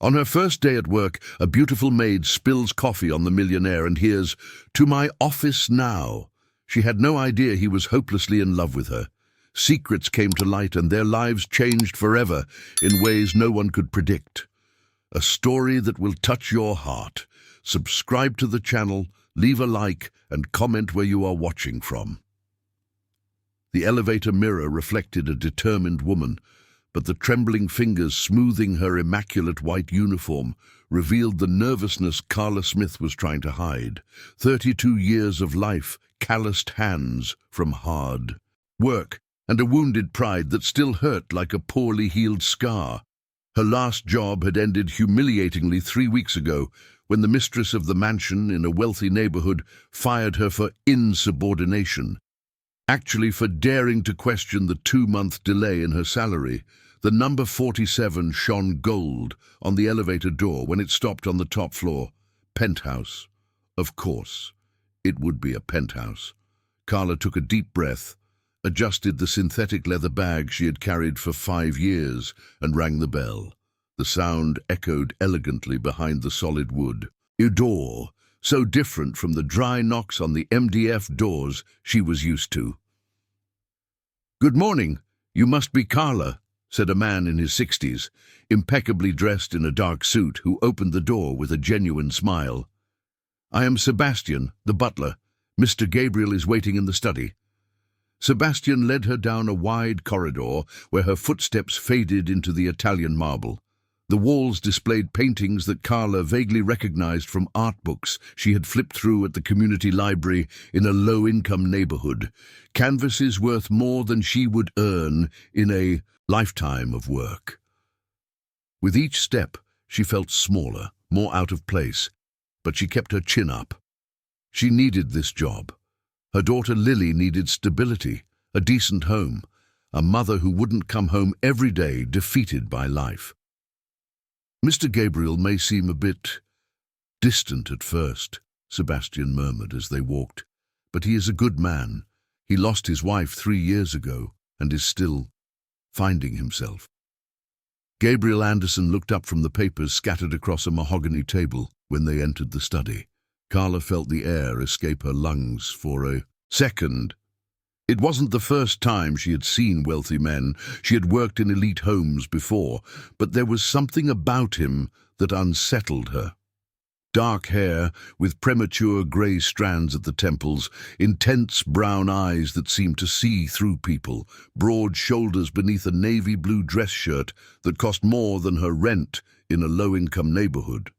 On her first day at work, a beautiful maid spills coffee on the millionaire and hears, "To my office now." She had no idea he was hopelessly in love with her. Secrets came to light and their lives changed forever in ways no one could predict. A story that will touch your heart. Subscribe to the channel, leave a like, and comment where you are watching from. The elevator mirror reflected a determined woman, but the trembling fingers smoothing her immaculate white uniform revealed the nervousness Carla Smith was trying to hide. 32 years of life, calloused hands from hard work, and a wounded pride that still hurt like a poorly healed scar. Her last job had ended humiliatingly 3 weeks ago when the mistress of the mansion in a wealthy neighborhood fired her for insubordination. Actually, for daring to question the 2-month delay in her salary. The number 47 shone gold on the elevator door when it stopped on the top floor. Penthouse. Of course, it would be a penthouse. Carla took a deep breath, adjusted the synthetic leather bag she had carried for 5 years, and rang the bell. The sound echoed elegantly behind the solid wood. A door, so different from the dry knocks on the MDF doors she was used to. "Good morning. You must be Carla," said a man in his 60s, impeccably dressed in a dark suit, who opened the door with a genuine smile. "I am Sebastian, the butler. Mr. Gabriel is waiting in the study." Sebastian led her down a wide corridor where her footsteps faded into the Italian marble. The walls displayed paintings that Carla vaguely recognized from art books she had flipped through at the community library in a low-income neighborhood. Canvases worth more than she would earn in a lifetime of work. With each step, she felt smaller, more out of place, but she kept her chin up. She needed this job. Her daughter Lily needed stability, a decent home, a mother who wouldn't come home every day defeated by life. "Mr. Gabriel may seem a bit distant at first," Sebastian murmured as they walked, "but he is a good man. He lost his wife 3 years ago and is still finding himself." Gabriel Anderson looked up from the papers scattered across a mahogany table when they entered the study. Carla felt the air escape her lungs for a second. It wasn't the first time she had seen wealthy men. She had worked in elite homes before, but there was something about him that unsettled her. Dark hair with premature grey strands at the temples, intense brown eyes that seemed to see through people, broad shoulders beneath a navy blue dress shirt that cost more than her rent in a low-income neighborhood.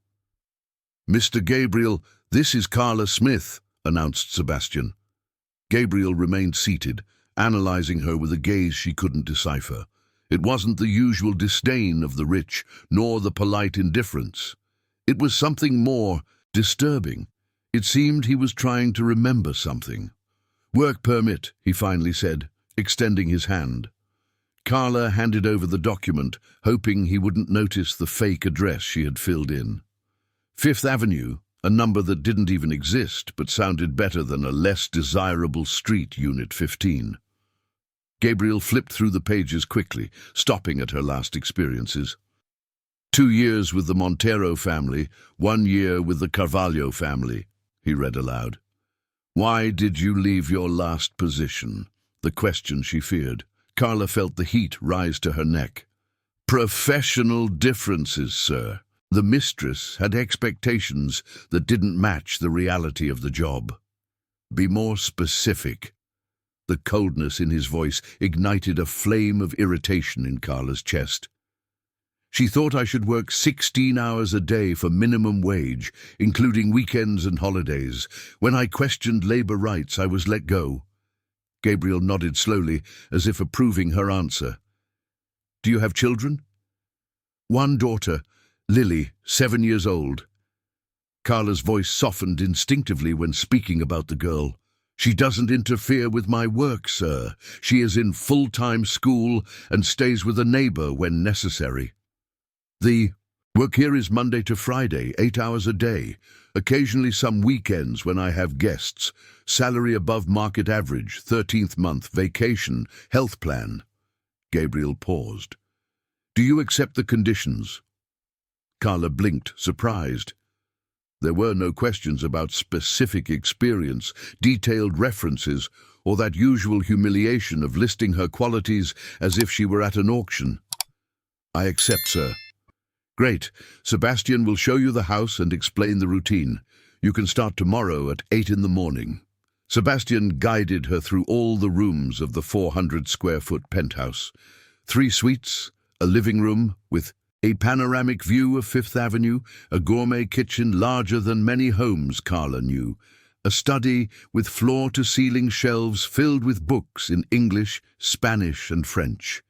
"Mr. Gabriel, this is Carla Smith," announced Sebastian. Gabriel remained seated, analyzing her with a gaze she couldn't decipher. It wasn't the usual disdain of the rich, nor the polite indifference. It was something more disturbing. It seemed he was trying to remember something. "Work permit," he finally said, extending his hand. Carla handed over the document, hoping he wouldn't notice the fake address she had filled in. 5th Avenue, a number that didn't even exist but sounded better than a less desirable street, Unit 15. Gabriel flipped through the pages quickly, stopping at her last experiences. 2 years with the Montero family, 1 year with the Carvalho family, he read aloud. "Why did you leave your last position?" The question she feared. Carla felt the heat rise to her neck. "Professional differences, sir." The mistress had expectations that didn't match the reality of the job. "Be more specific." The coldness in his voice ignited a flame of irritation in Carla's chest. "She thought I should work 16 hours a day for minimum wage, including weekends and holidays. When I questioned labor rights, I was let go." Gabriel nodded slowly, as if approving her answer. "Do you have children?" "One daughter, Lily, 7 years old." Carla's voice softened instinctively when speaking about the girl. "She doesn't interfere with my work, sir. She is in full-time school and stays with a neighbor when necessary. The work here is Monday to Friday, 8 hours a day, occasionally some weekends when I have guests. Salary above market average, 13th month, vacation, health plan." Gabriel paused. "Do you accept the conditions?" Carla blinked, surprised. There were no questions about specific experience, detailed references, or that usual humiliation of listing her qualities as if she were at an auction. "I accept, sir." "Great. Sebastian will show you the house and explain the routine. You can start tomorrow at 8 in the morning. Sebastian guided her through all the rooms of the 400-square-foot penthouse. 3 suites, a living room with a panoramic view of Fifth Avenue, a gourmet kitchen larger than many homes Carla knew, a study with floor-to-ceiling shelves filled with books in English, Spanish, and French.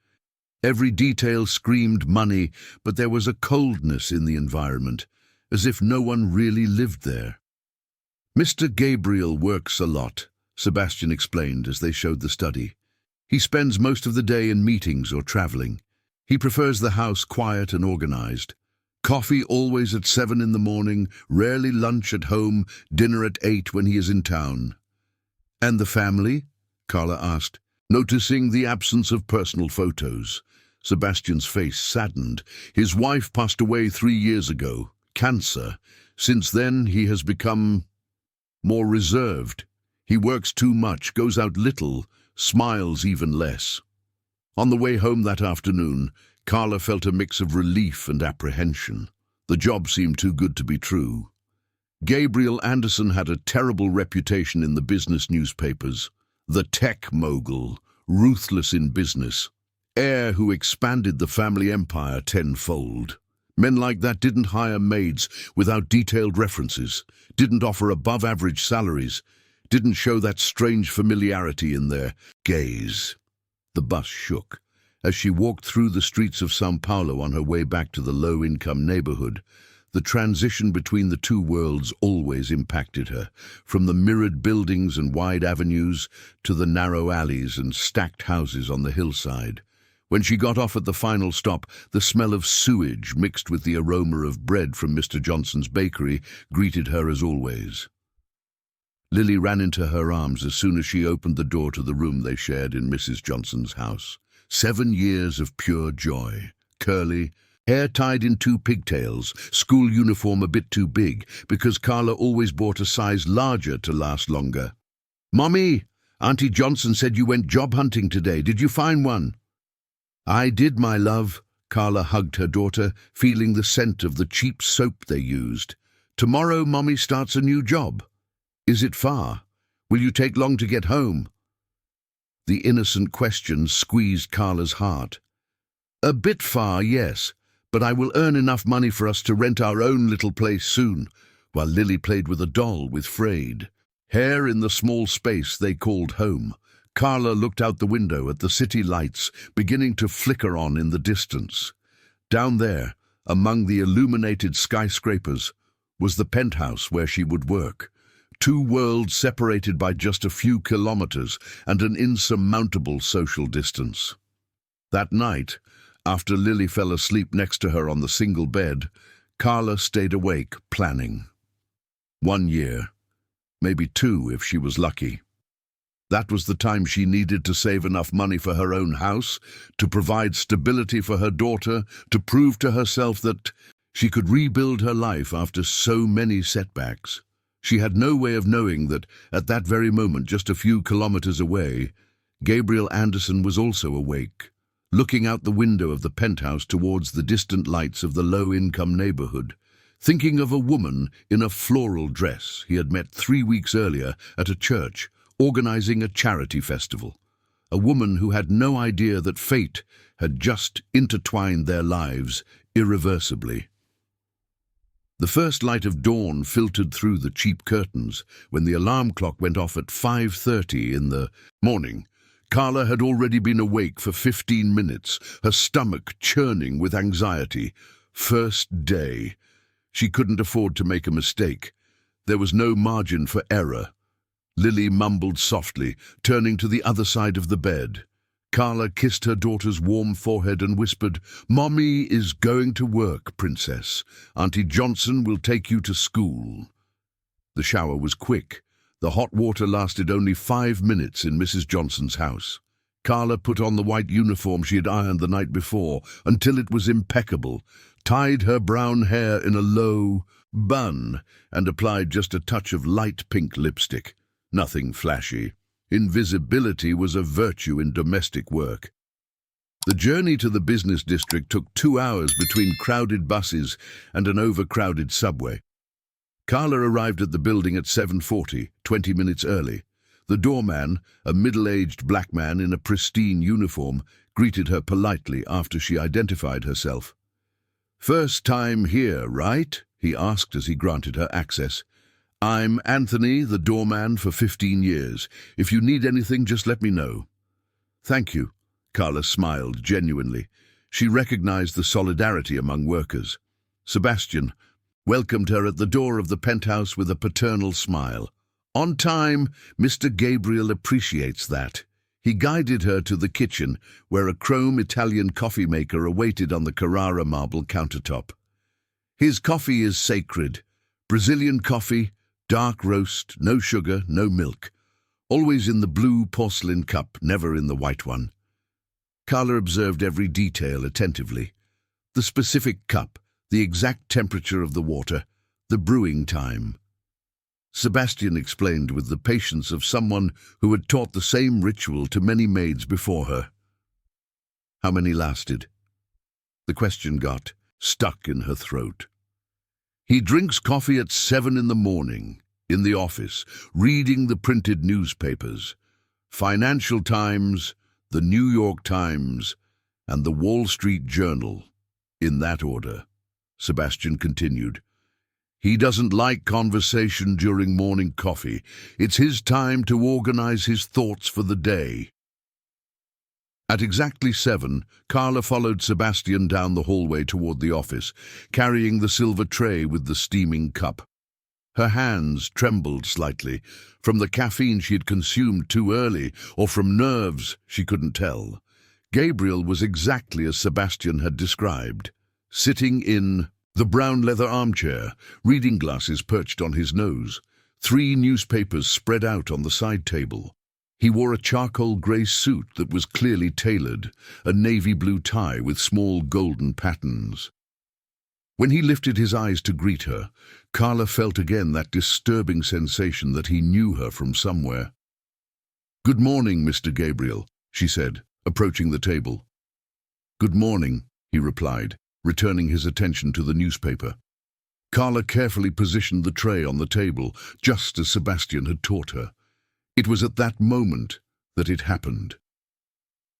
Every detail screamed money, but there was a coldness in the environment, as if no one really lived there. "Mr. Gabriel works a lot," Sebastian explained as they showed the study. "He spends most of the day in meetings or traveling. He prefers the house quiet and organized. Coffee always at 7 in the morning, rarely lunch at home, dinner at 8 when he is in town." "And the family?" Carla asked, noticing the absence of personal photos. Sebastian's face saddened. His wife passed away 3 years ago, cancer. Since then, he has become more reserved. He works too much, goes out little, smiles even less. On the way home that afternoon, Carla felt a mix of relief and apprehension. The job seemed too good to be true. Gabriel Anderson had a terrible reputation in the business newspapers. The tech mogul, ruthless in business, heir who expanded the family empire tenfold. Men like that didn't hire maids without detailed references, didn't offer above-average salaries, didn't show that strange familiarity in their gaze. The bus shook. As she walked through the streets of São Paulo on her way back to the low-income neighborhood, the transition between the two worlds always impacted her, from the mirrored buildings and wide avenues to the narrow alleys and stacked houses on the hillside. When she got off at the final stop, the smell of sewage mixed with the aroma of bread from Mr. Johnson's bakery greeted her as always. Lily ran into her arms as soon as she opened the door to the room they shared in Mrs. Johnson's house. 7 years of pure joy. Curly, hair tied in 2 pigtails, school uniform a bit too big, because Carla always bought a size larger to last longer. "Mommy, Auntie Johnson said you went job hunting today. Did you find one?" "I did, my love." Carla hugged her daughter, feeling the scent of the cheap soap they used. "Tomorrow Mommy starts a new job. Is it far? Will you take long to get home?" The innocent question squeezed Carla's heart. "A bit far, yes, but I will earn enough money for us to rent our own little place soon," while Lily played with a doll with Frayed. Hair in the small space they called home. Carla looked out the window at the city lights beginning to flicker on in the distance. Down there, among the illuminated skyscrapers, was the penthouse where she would work. 2 worlds separated by just a few kilometers and an insurmountable social distance. That night, after Lily fell asleep next to her on the single bed, Carla stayed awake, planning. 1 year, maybe 2 if she was lucky. That was the time she needed to save enough money for her own house, to provide stability for her daughter, to prove to herself that she could rebuild her life after so many setbacks. She had no way of knowing that, at that very moment, just a few kilometers away, Gabriel Anderson was also awake, looking out the window of the penthouse towards the distant lights of the low-income neighborhood, thinking of a woman in a floral dress he had met 3 weeks earlier at a church, organizing a charity festival. A woman who had no idea that fate had just intertwined their lives irreversibly. The first light of dawn filtered through the cheap curtains when the alarm clock went off at 5:30 in the morning. Carla had already been awake for 15 minutes, her stomach churning with anxiety. First day. She couldn't afford to make a mistake. There was no margin for error. Lily mumbled softly, turning to the other side of the bed. Carla kissed her daughter's warm forehead and whispered, "Mommy is going to work, princess. Auntie Johnson will take you to school." The shower was quick. The hot water lasted only 5 minutes in Mrs. Johnson's house. Carla put on the white uniform she had ironed the night before until it was impeccable, tied her brown hair in a low bun, and applied just a touch of light pink lipstick. Nothing flashy. Invisibility was a virtue in domestic work. The journey to the business district took 2 hours between crowded buses and an overcrowded subway. Carla arrived at the building at 7:40, 20 minutes early. The doorman, a middle-aged black man in a pristine uniform, greeted her politely after she identified herself. "First time here, right?" he asked as he granted her access. "I'm Anthony, the doorman for 15 years. If you need anything, just let me know." "Thank you." Carla smiled genuinely. She recognized the solidarity among workers. Sebastian welcomed her at the door of the penthouse with a paternal smile. "On time, Mr. Gabriel appreciates that." He guided her to the kitchen, where a chrome Italian coffee maker awaited on the Carrara marble countertop. His coffee is sacred. Brazilian coffee, dark roast, no sugar, no milk. Always in the blue porcelain cup, never in the white one. Carla observed every detail attentively. The specific cup, the exact temperature of the water, the brewing time. Sebastian explained with the patience of someone who had taught the same ritual to many maids before her. How many lasted? The question got stuck in her throat. "He drinks coffee at 7 in the morning, in the office, reading the printed newspapers. Financial Times, the New York Times, and the Wall Street Journal, in that order," Sebastian continued. "He doesn't like conversation during morning coffee. It's his time to organize his thoughts for the day." At exactly 7, Carla followed Sebastian down the hallway toward the office, carrying the silver tray with the steaming cup. Her hands trembled slightly, from the caffeine she had consumed too early, or from nerves, she couldn't tell. Gabriel was exactly as Sebastian had described, sitting in the brown leather armchair, reading glasses perched on his nose, 3 newspapers spread out on the side table. He wore a charcoal grey suit that was clearly tailored, a navy blue tie with small golden patterns. When he lifted his eyes to greet her, Carla felt again that disturbing sensation that he knew her from somewhere. "Good morning, Mr. Gabriel," she said, approaching the table. "Good morning," he replied, returning his attention to the newspaper. Carla carefully positioned the tray on the table, just as Sebastian had taught her. It was at that moment that it happened.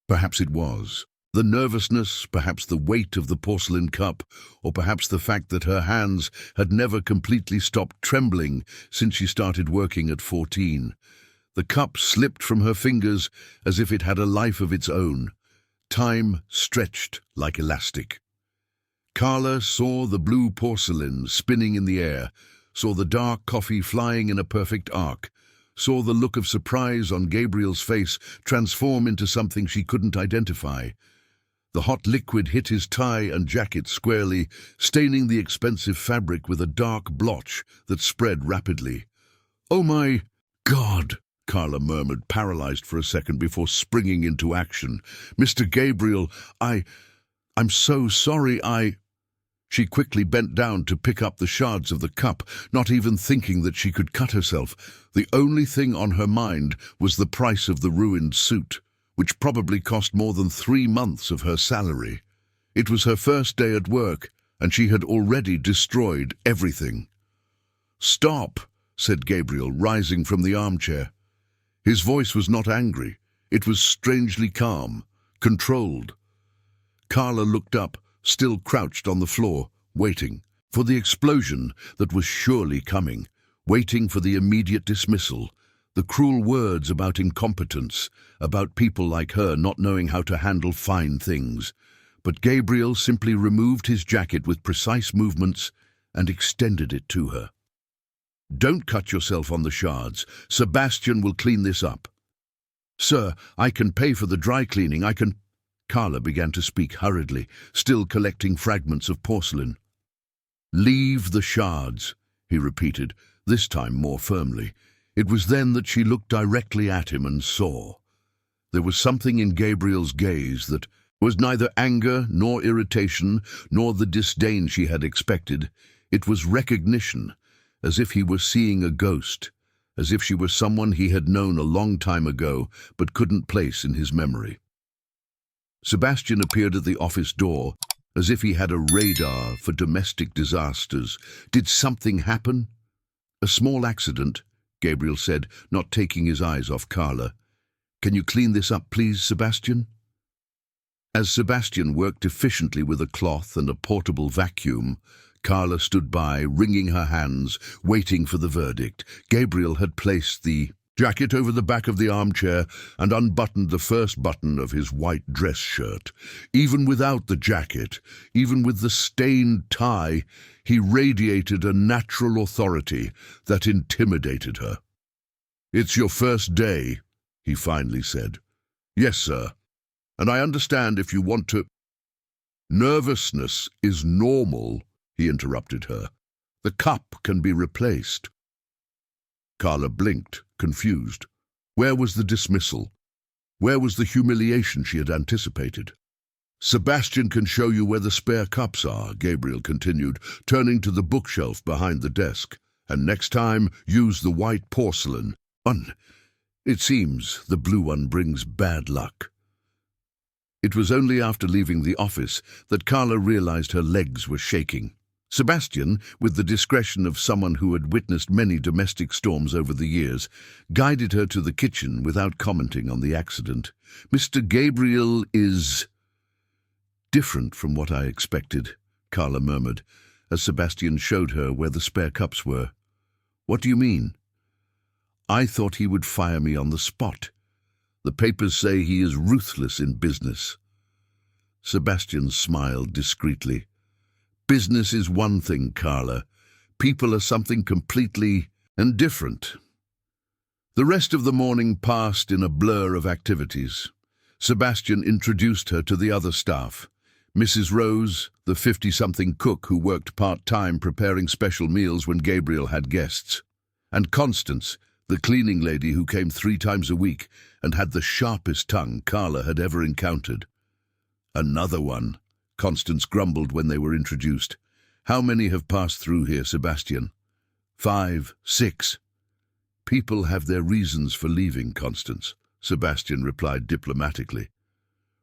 Perhaps it was. The nervousness, perhaps the weight of the porcelain cup, or perhaps the fact that her hands had never completely stopped trembling since she started working at 14. The cup slipped from her fingers as if it had a life of its own. Time stretched like elastic. Carla saw the blue porcelain spinning in the air, saw the dark coffee flying in a perfect arc, saw the look of surprise on Gabriel's face transform into something she couldn't identify. The hot liquid hit his tie and jacket squarely, staining the expensive fabric with a dark blotch that spread rapidly. "Oh my God!" Carla murmured, paralyzed for a second before springing into action. "Mr. Gabriel, I'm so sorry, She quickly bent down to pick up the shards of the cup, not even thinking that she could cut herself. The only thing on her mind was the price of the ruined suit, which probably cost more than 3 months of her salary. It was her first day at work, and she had already destroyed everything. "Stop," said Gabriel, rising from the armchair. His voice was not angry. It was strangely calm, controlled. Carla looked up, still crouched on the floor, waiting for the explosion that was surely coming, waiting for the immediate dismissal, the cruel words about incompetence, about people like her not knowing how to handle fine things. But Gabriel simply removed his jacket with precise movements and extended it to her. "Don't cut yourself on the shards. Sebastian will clean this up." "Sir, I can pay for the dry cleaning, I can—" Carla began to speak hurriedly, still collecting fragments of porcelain. "Leave the shards," he repeated, this time more firmly. It was then that she looked directly at him and saw. There was something in Gabriel's gaze that, was neither anger nor irritation nor the disdain she had expected. It was recognition, as if he were seeing a ghost, as if she were someone he had known a long time ago but couldn't place in his memory. Sebastian appeared at the office door, as if he had a radar for domestic disasters. Did something happen? A small accident, Gabriel said, not taking his eyes off Carla. Can you clean this up, please, Sebastian? As Sebastian worked efficiently with a cloth and a portable vacuum, Carla stood by, wringing her hands, waiting for the verdict. Gabriel had placed the jacket over the back of the armchair and unbuttoned the first button of his white dress shirt. Even without the jacket, even with the stained tie, he radiated a natural authority that intimidated her. "It's your first day," he finally said. "Yes, sir. And I understand if you want to—" "Nervousness is normal," he interrupted her. "The cup can be replaced." Carla blinked, confused. Where was the dismissal? Where was the humiliation she had anticipated? "Sebastian can show you where the spare cups are," Gabriel continued, turning to the bookshelf behind the desk. "And next time, use the white porcelain. It seems the blue one brings bad luck." It was only after leaving the office that Carla realized her legs were shaking. Sebastian, with the discretion of someone who had witnessed many domestic storms over the years, guided her to the kitchen without commenting on the accident. "Mr. Gabriel is different from what I expected," Carla murmured, as Sebastian showed her where the spare cups were. "What do you mean?" "I thought he would fire me on the spot. The papers say he is ruthless in business." Sebastian smiled discreetly. "Business is one thing, Carla. People are something completely different." The rest of the morning passed in a blur of activities. Sebastian introduced her to the other staff. Mrs. Rose, the 50-something cook who worked part-time preparing special meals when Gabriel had guests, and Constance, the cleaning lady who came 3 times a week and had the sharpest tongue Carla had ever encountered. "Another one," Constance grumbled when they were introduced. "How many have passed through here, Sebastian?" 5, 6. "People have their reasons for leaving, Constance," Sebastian replied diplomatically.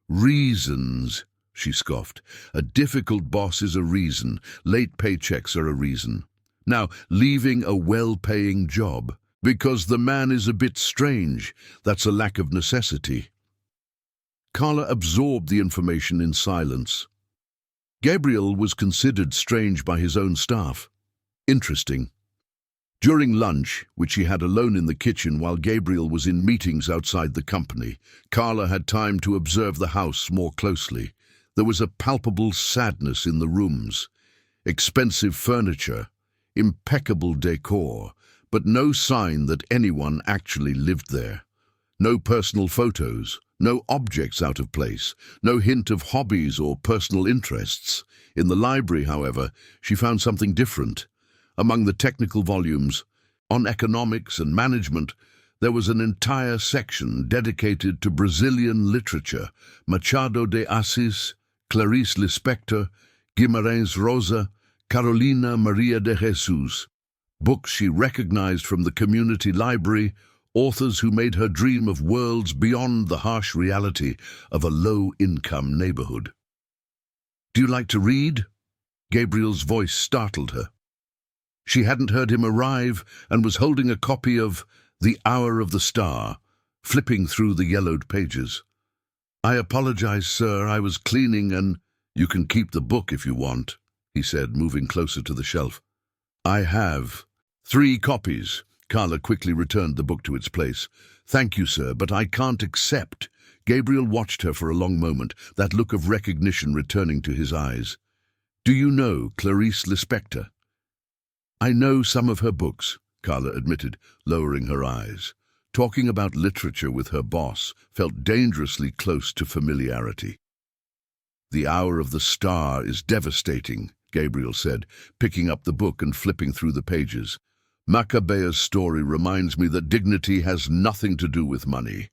"Reasons," she scoffed. "A difficult boss is a reason. Late paychecks are a reason. Now, leaving a well-paying job because the man is a bit strange, that's a lack of necessity." Carla absorbed the information in silence. Gabriel was considered strange by his own staff. Interesting. During lunch, which she had alone in the kitchen while Gabriel was in meetings outside the company, Carla had time to observe the house more closely. There was a palpable sadness in the rooms. Expensive furniture, impeccable decor, but no sign that anyone actually lived there. No personal photos, no objects out of place, no hint of hobbies or personal interests. In the library, however, she found something different. Among the technical volumes on economics and management, there was an entire section dedicated to Brazilian literature: Machado de Assis, Clarice Lispector, Guimarães Rosa, Carolina Maria de Jesus. Books she recognized from the community library, authors who made her dream of worlds beyond the harsh reality of a low-income neighborhood. "Do you like to read?" Gabriel's voice startled her. She hadn't heard him arrive and was holding a copy of The Hour of the Star, flipping through the yellowed pages. "I apologize, sir. I was cleaning and—" "You can keep the book if you want," he said, moving closer to the shelf. "I have 3 copies. Carla quickly returned the book to its place. "Thank you, sir, but I can't accept." Gabriel watched her for a long moment, that look of recognition returning to his eyes. "Do you know Clarice Lispector?" "I know some of her books," Carla admitted, lowering her eyes. Talking about literature with her boss felt dangerously close to familiarity. "The Hour of the Star is devastating," Gabriel said, picking up the book and flipping through the pages. "Macabea's story reminds me that dignity has nothing to do with money."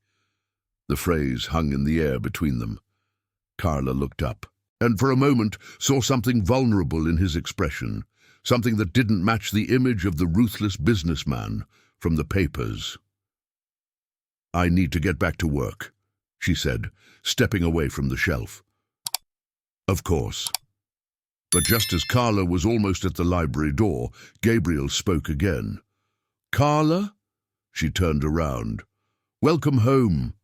The phrase hung in the air between them. Carla looked up, and for a moment saw something vulnerable in his expression, something that didn't match the image of the ruthless businessman from the papers. "I need to get back to work," she said, stepping away from the shelf. "Of course." But just as Carla was almost at the library door, Gabriel spoke again. "Carla?" She turned around. "Welcome home."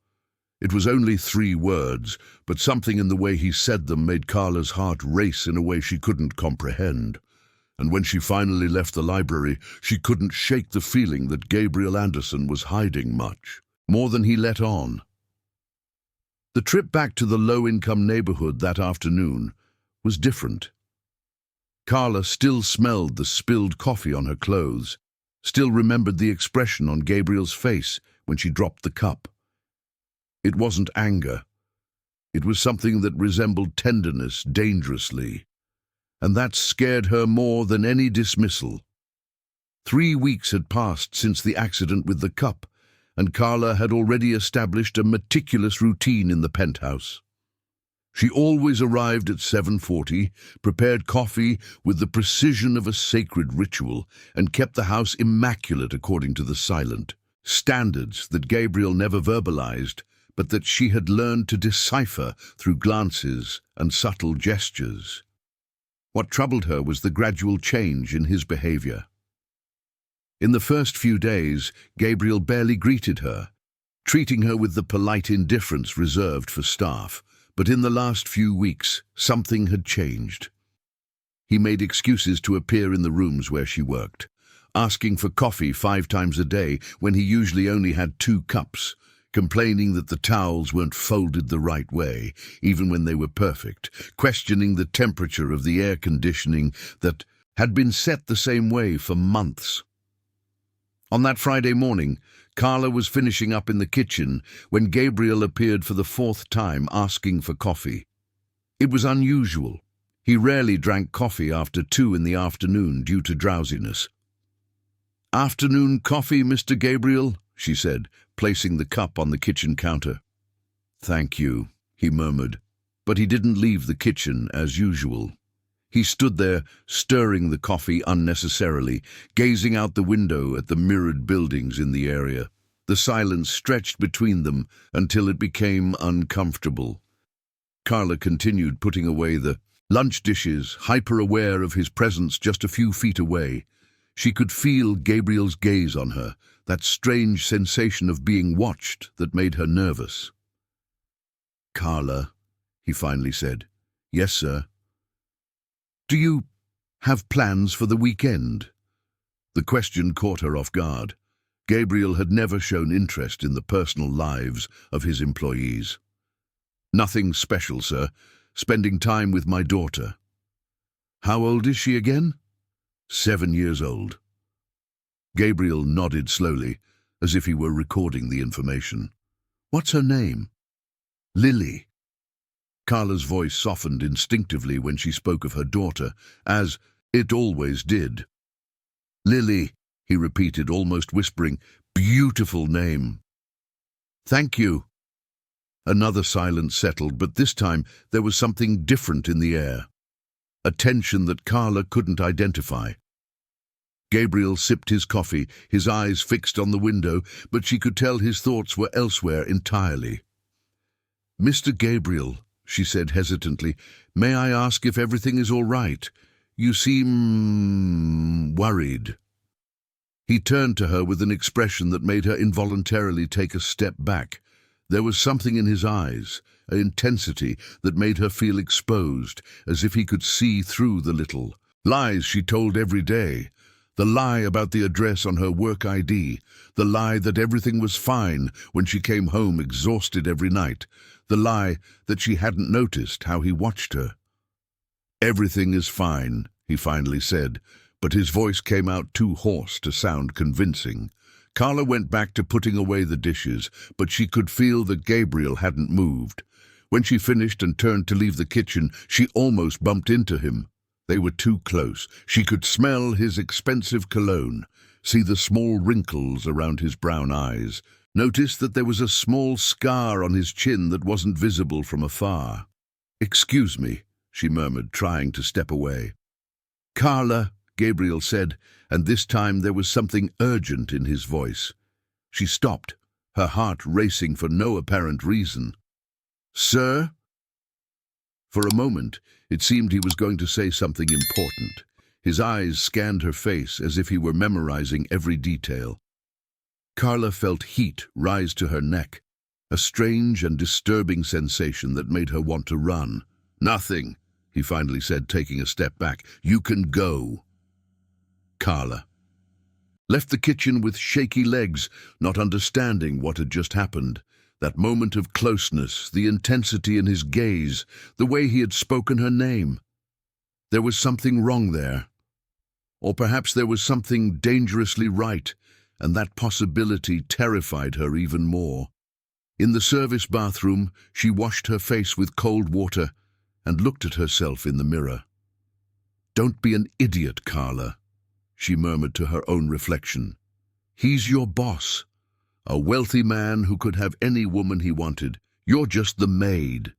It was only 3 words, but something in the way he said them made Carla's heart race in a way she couldn't comprehend. And when she finally left the library, she couldn't shake the feeling that Gabriel Anderson was hiding much, more than he let on. The trip back to the low-income neighborhood that afternoon was different. Carla still smelled the spilled coffee on her clothes, still remembered the expression on Gabriel's face when she dropped the cup. It wasn't anger. It was something that resembled tenderness dangerously, and that scared her more than any dismissal. 3 weeks had passed since the accident with the cup, and Carla had already established a meticulous routine in the penthouse. She always arrived at 7:40, prepared coffee with the precision of a sacred ritual, and kept the house immaculate according to the silent standards that Gabriel never verbalized, but that she had learned to decipher through glances and subtle gestures. What troubled her was the gradual change in his behavior. In the first few days, Gabriel barely greeted her, treating her with the polite indifference reserved for staff. But in the last few weeks, something had changed. He made excuses to appear in the rooms where she worked, asking for coffee 5 times a day when he usually only had 2 cups, complaining that the towels weren't folded the right way, even when they were perfect, questioning the temperature of the air conditioning that had been set the same way for months. On that Friday morning, Carla was finishing up in the kitchen when Gabriel appeared for the 4th time asking for coffee. It was unusual. He rarely drank coffee after 2 in the afternoon due to drowsiness. "Afternoon coffee, Mr. Gabriel," she said, placing the cup on the kitchen counter. "Thank you," he murmured, but he didn't leave the kitchen as usual. He stood there, stirring the coffee unnecessarily, gazing out the window at the mirrored buildings in the area. The silence stretched between them until it became uncomfortable. Carla continued putting away the lunch dishes, hyper-aware of his presence just a few feet away. She could feel Gabriel's gaze on her, that strange sensation of being watched that made her nervous. "Carla," he finally said. "Yes, sir." "Do you have plans for the weekend?" The question caught her off guard. Gabriel had never shown interest in the personal lives of his employees. "Nothing special, sir. Spending time with my daughter." "How old is she again?" 7 years old. Gabriel nodded slowly, as if he were recording the information. "What's her name?" "Lily." Carla's voice softened instinctively when she spoke of her daughter, as it always did. "Lily," he repeated, almost whispering. "Beautiful name." "Thank you." Another silence settled, but this time there was something different in the air, a tension that Carla couldn't identify. Gabriel sipped his coffee, his eyes fixed on the window, but she could tell his thoughts were elsewhere entirely. "Mr. Gabriel," she said hesitantly, "may I ask if everything is all right? You seem worried." He turned to her with an expression that made her involuntarily take a step back. There was something in his eyes, an intensity that made her feel exposed, as if he could see through the little lies she told every day. The lie about the address on her work ID, the lie that everything was fine when she came home exhausted every night, the lie that she hadn't noticed how he watched her. "Everything is fine," he finally said, but his voice came out too hoarse to sound convincing. Carla went back to putting away the dishes, but she could feel that Gabriel hadn't moved. When she finished and turned to leave the kitchen, she almost bumped into him. They were too close. She could smell his expensive cologne, see the small wrinkles around his brown eyes, notice that there was a small scar on his chin that wasn't visible from afar. "Excuse me," she murmured, trying to step away. "Carla," Gabriel said, and this time there was something urgent in his voice. She stopped, her heart racing for no apparent reason. "Sir?" For a moment, it seemed he was going to say something important. His eyes scanned her face as if he were memorizing every detail. Carla felt heat rise to her neck, a strange and disturbing sensation that made her want to run. "Nothing," he finally said, taking a step back. "You can go." Carla left the kitchen with shaky legs, not understanding what had just happened. That moment of closeness, the intensity in his gaze, the way he had spoken her name. There was something wrong there. Or perhaps there was something dangerously right, and that possibility terrified her even more. In the service bathroom, she washed her face with cold water and looked at herself in the mirror. "Don't be an idiot, Carla," she murmured to her own reflection. "He's your boss. A wealthy man who could have any woman he wanted. You're just the maid."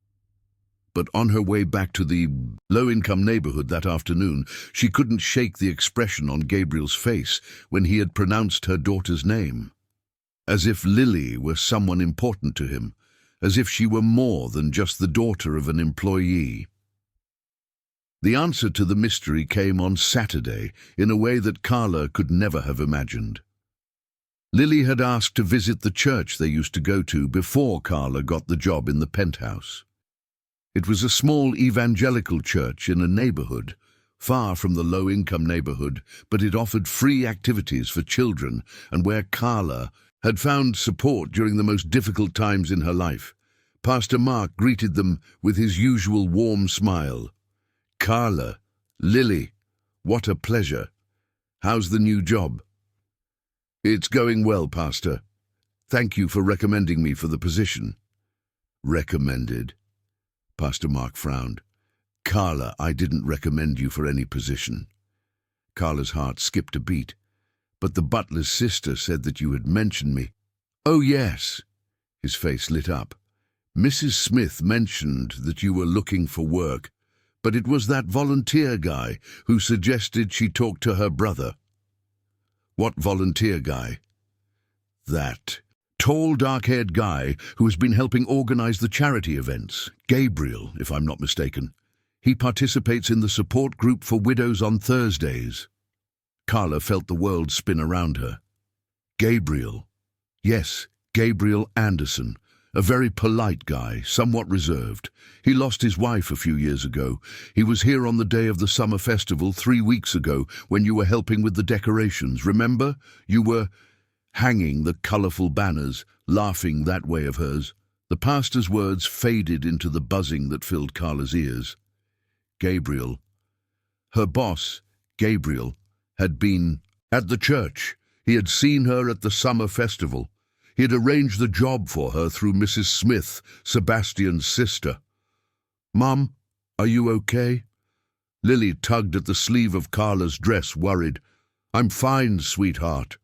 But on her way back to the low-income neighborhood that afternoon, she couldn't shake the expression on Gabriel's face when he had pronounced her daughter's name. As if Lily were someone important to him, as if she were more than just the daughter of an employee. The answer to the mystery came on Saturday in a way that Carla could never have imagined. Lily had asked to visit the church they used to go to before Carla got the job in the penthouse. It was a small evangelical church in a neighborhood, far from the low-income neighborhood, but it offered free activities for children and where Carla had found support during the most difficult times in her life. Pastor Mark greeted them with his usual warm smile. "Carla, Lily, what a pleasure. How's the new job?" "It's going well, Pastor. Thank you for recommending me for the position." "Recommended?" Pastor Mark frowned. "Carla, I didn't recommend you for any position." Carla's heart skipped a beat. "But the butler's sister said that you had mentioned me." "Oh, yes." His face lit up. "Mrs. Smith mentioned that you were looking for work, but it was that volunteer guy who suggested she talk to her brother." "What volunteer guy?" "That tall, dark-haired guy who has been helping organize the charity events. Gabriel, if I'm not mistaken. He participates in the support group for widows on Thursdays." Carla felt the world spin around her. "Gabriel." "Yes, Gabriel Anderson. A very polite guy, somewhat reserved. He lost his wife a few years ago. He was here on the day of the summer festival 3 weeks ago when you were helping with the decorations. Remember? You were hanging the colorful banners, laughing that way of hers." The pastor's words faded into the buzzing that filled Carla's ears. Gabriel. Her boss, Gabriel, had been at the church. He had seen her at the summer festival. He had arranged the job for her through Mrs. Smith, Sebastian's sister. "Mom, are you okay?" Lily tugged at the sleeve of Carla's dress, worried. "I'm fine, sweetheart."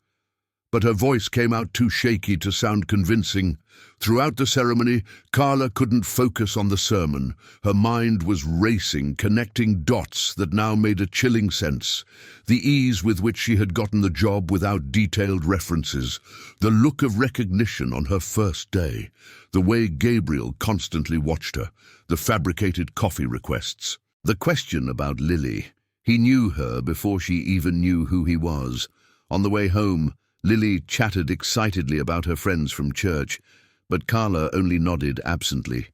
But her voice came out too shaky to sound convincing. Throughout the ceremony, Carla couldn't focus on the sermon. Her mind was racing, connecting dots that now made a chilling sense. The ease with which she had gotten the job without detailed references, the look of recognition on her first day, the way Gabriel constantly watched her, the fabricated coffee requests. The question about Lily. He knew her before she even knew who he was. On the way home, Lily chattered excitedly about her friends from church, but Carla only nodded absently.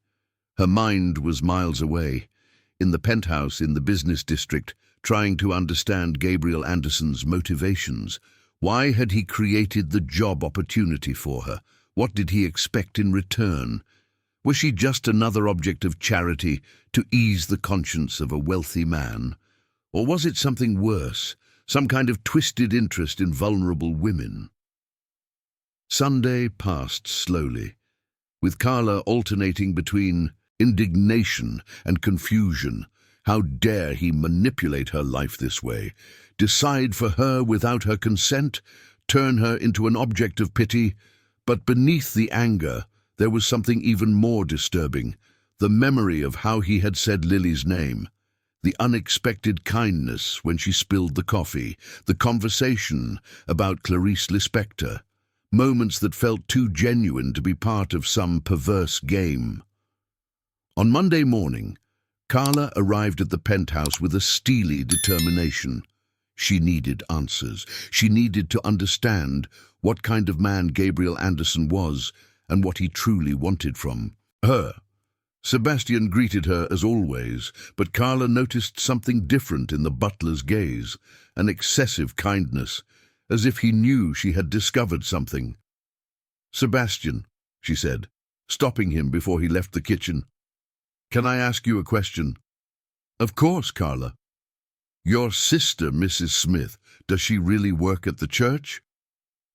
Her mind was miles away, in the penthouse in the business district, trying to understand Gabriel Anderson's motivations. Why had he created the job opportunity for her? What did he expect in return? Was she just another object of charity to ease the conscience of a wealthy man? Or was it something worse? Some kind of twisted interest in vulnerable women? Sunday passed slowly, with Carla alternating between indignation and confusion. How dare he manipulate her life this way, decide for her without her consent, turn her into an object of pity? But beneath the anger, there was something even more disturbing, The memory of how he had said Lily's name, the unexpected kindness when she spilled the coffee, the conversation about Clarice Lispector, moments that felt too genuine to be part of some perverse game. On Monday morning, Carla arrived at the penthouse with a steely determination. She needed answers. She needed to understand what kind of man Gabriel Anderson was and what he truly wanted from her. Sebastian greeted her as always, but Carla noticed something different in the butler's gaze, an excessive kindness, as if he knew she had discovered something. "Sebastian," she said, stopping him before he left the kitchen, "can I ask you a question?" "Of course, Carla." "Your sister, Mrs. Smith, does she really work at the church?"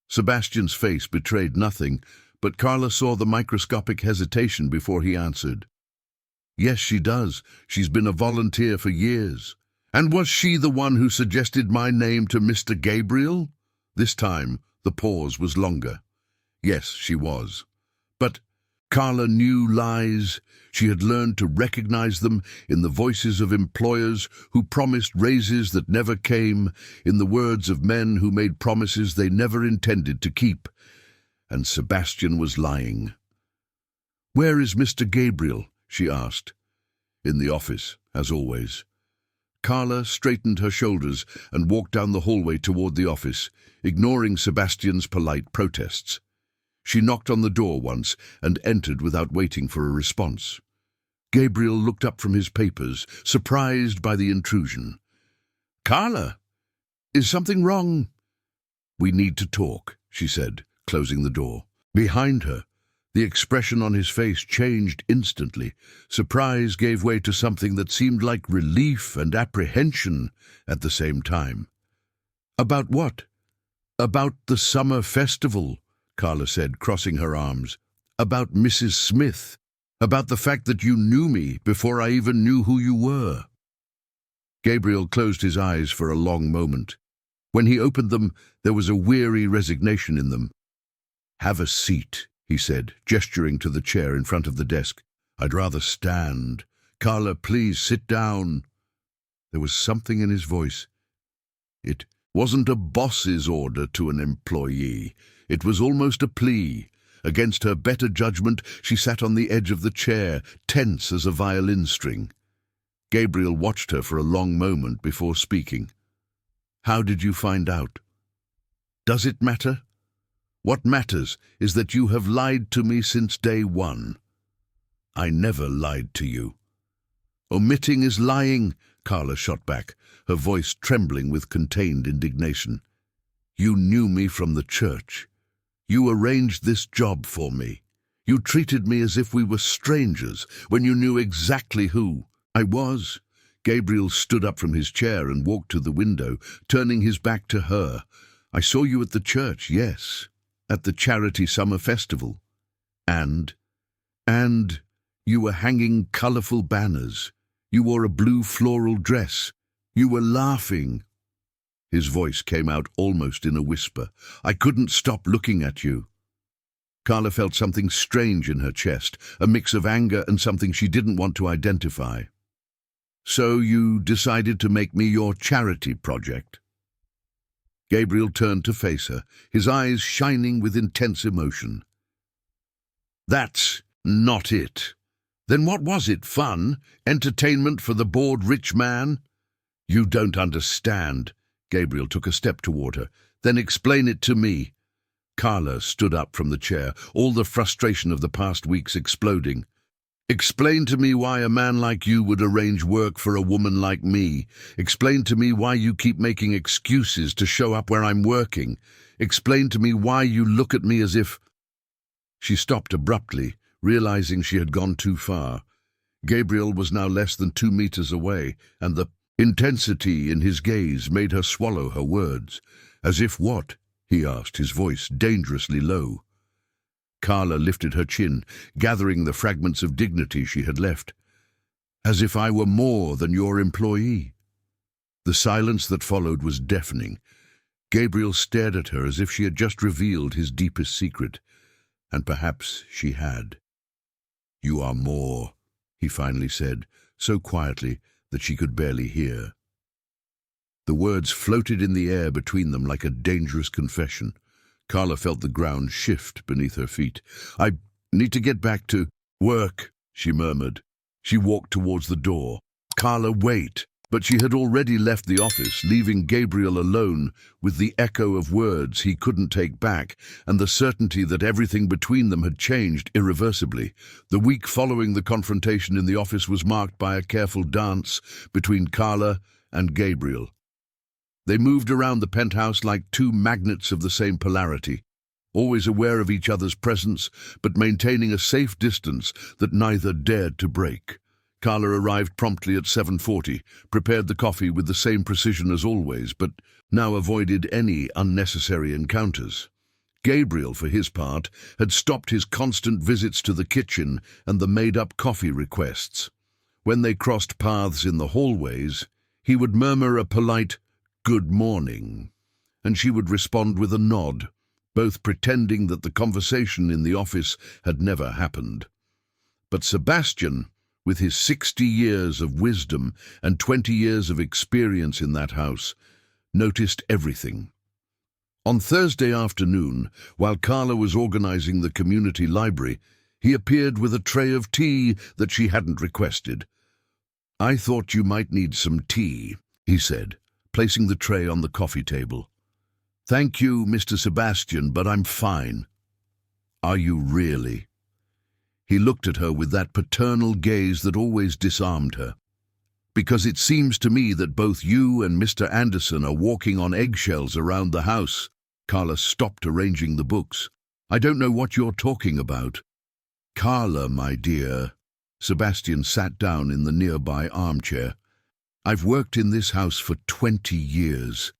Sebastian's face betrayed nothing, but Carla saw the microscopic hesitation before he answered. "Yes, she does. She's been a volunteer for years." "And was she the one who suggested my name to Mr. Gabriel?" This time, the pause was longer. "Yes, she was." But Carla knew lies. She had learned to recognize them in the voices of employers who promised raises that never came, in the words of men who made promises they never intended to keep. And Sebastian was lying. "Where is Mr. Gabriel?" she asked. "In the office, as always." Carla straightened her shoulders and walked down the hallway toward the office, ignoring Sebastian's polite protests. She knocked on the door once and entered without waiting for a response. Gabriel looked up from his papers, surprised by the intrusion. "Carla, is something wrong?" "We need to talk," she said, closing the door. Behind her, the expression on his face changed instantly. Surprise gave way to something that seemed like relief and apprehension at the same time. "About what?" "About the summer festival," Carla said, crossing her arms. "About Mrs. Smith. About the fact that you knew me before I even knew who you were." Gabriel closed his eyes for a long moment. When he opened them, there was a weary resignation in them. "Have a seat," he said, gesturing to the chair in front of the desk. "I'd rather stand. Carla, please sit down." There was something in his voice. It wasn't a boss's order to an employee. It was almost a plea. Against her better judgment, she sat on the edge of the chair, tense as a violin string. Gabriel watched her for a long moment before speaking. "How did you find out?" "Does it matter? What matters is that you have lied to me since day one." "I never lied to you." "Omitting is lying," Carla shot back, her voice trembling with contained indignation. "You knew me from the church. You arranged this job for me. You treated me as if we were strangers when you knew exactly who I was." Gabriel stood up from his chair and walked to the window, turning his back to her. "I saw you at the church, yes. At the charity summer festival. And you were hanging colorful banners. You wore a blue floral dress. You were laughing." His voice came out almost in a whisper. "I couldn't stop looking at you." Carla felt something strange in her chest, a mix of anger and something she didn't want to identify. "So you decided to make me your charity project?" Gabriel turned to face her, his eyes shining with intense emotion. "That's not it. Then what was it? Fun? Entertainment for the bored rich man?" "You don't understand." Gabriel took a step toward her. "Then explain it to me." Carla stood up from the chair, all the frustration of the past weeks exploding. "Explain to me why a man like you would arrange work for a woman like me. Explain to me why you keep making excuses to show up where I'm working. Explain to me why you look at me as if—" She stopped abruptly, realizing she had gone too far. Gabriel was now less than 2 meters away, and the intensity in his gaze made her swallow her words. "As if what?" he asked, his voice dangerously low. Carla lifted her chin, gathering the fragments of dignity she had left. "As if I were more than your employee." The silence that followed was deafening. Gabriel stared at her as if she had just revealed his deepest secret, and perhaps she had. "You are more," he finally said, so quietly that she could barely hear. The words floated in the air between them like a dangerous confession. Carla felt the ground shift beneath her feet. "I need to get back to work," she murmured. She walked towards the door. "Carla, wait." But she had already left the office, leaving Gabriel alone with the echo of words he couldn't take back and the certainty that everything between them had changed irreversibly. The week following the confrontation in the office was marked by a careful dance between Carla and Gabriel. They moved around the penthouse like two magnets of the same polarity, always aware of each other's presence, but maintaining a safe distance that neither dared to break. Carla arrived promptly at 7:40, prepared the coffee with the same precision as always, but now avoided any unnecessary encounters. Gabriel, for his part, had stopped his constant visits to the kitchen and the made-up coffee requests. When they crossed paths in the hallways, he would murmur a polite, "Good morning," and she would respond with a nod, both pretending that the conversation in the office had never happened. But Sebastian, with his 60 years of wisdom and 20 years of experience in that house, noticed everything. On Thursday afternoon, while Carla was organizing the community library, he appeared with a tray of tea that she hadn't requested. "I thought you might need some tea," he said, placing the tray on the coffee table. "Thank you, Mr. Sebastian, but I'm fine." "Are you really?" He looked at her with that paternal gaze that always disarmed her. "Because it seems to me that both you and Mr. Anderson are walking on eggshells around the house." Carla stopped arranging the books. "I don't know what you're talking about." "Carla, my dear." Sebastian sat down in the nearby armchair. "I've worked in this house for 20 years.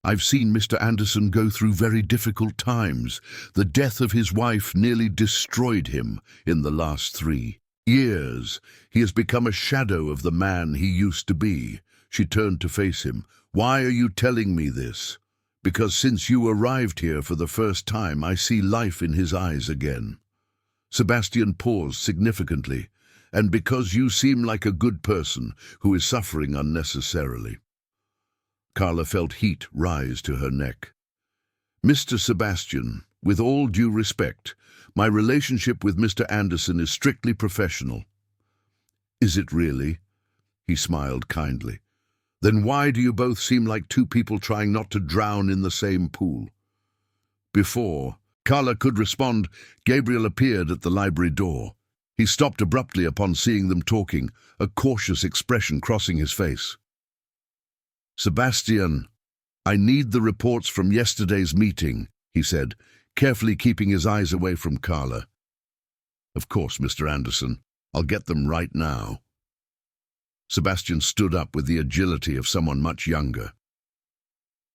I've seen Mr. Anderson go through very difficult times. The death of his wife nearly destroyed him in the last 3 years. He has become a shadow of the man he used to be." She turned to face him. "Why are you telling me this?" "Because since you arrived here for the first time, I see life in his eyes again." Sebastian paused significantly. "And because you seem like a good person who is suffering unnecessarily." Carla felt heat rise to her neck. "Mr. Sebastian, with all due respect, my relationship with Mr. Anderson is strictly professional." "Is it really?" He smiled kindly. "Then why do you both seem like two people trying not to drown in the same pool?" Before Carla could respond, Gabriel appeared at the library door. He stopped abruptly upon seeing them talking, a cautious expression crossing his face. "Sebastian, I need the reports from yesterday's meeting," he said, carefully keeping his eyes away from Carla. "Of course, Mr. Anderson. I'll get them right now." Sebastian stood up with the agility of someone much younger.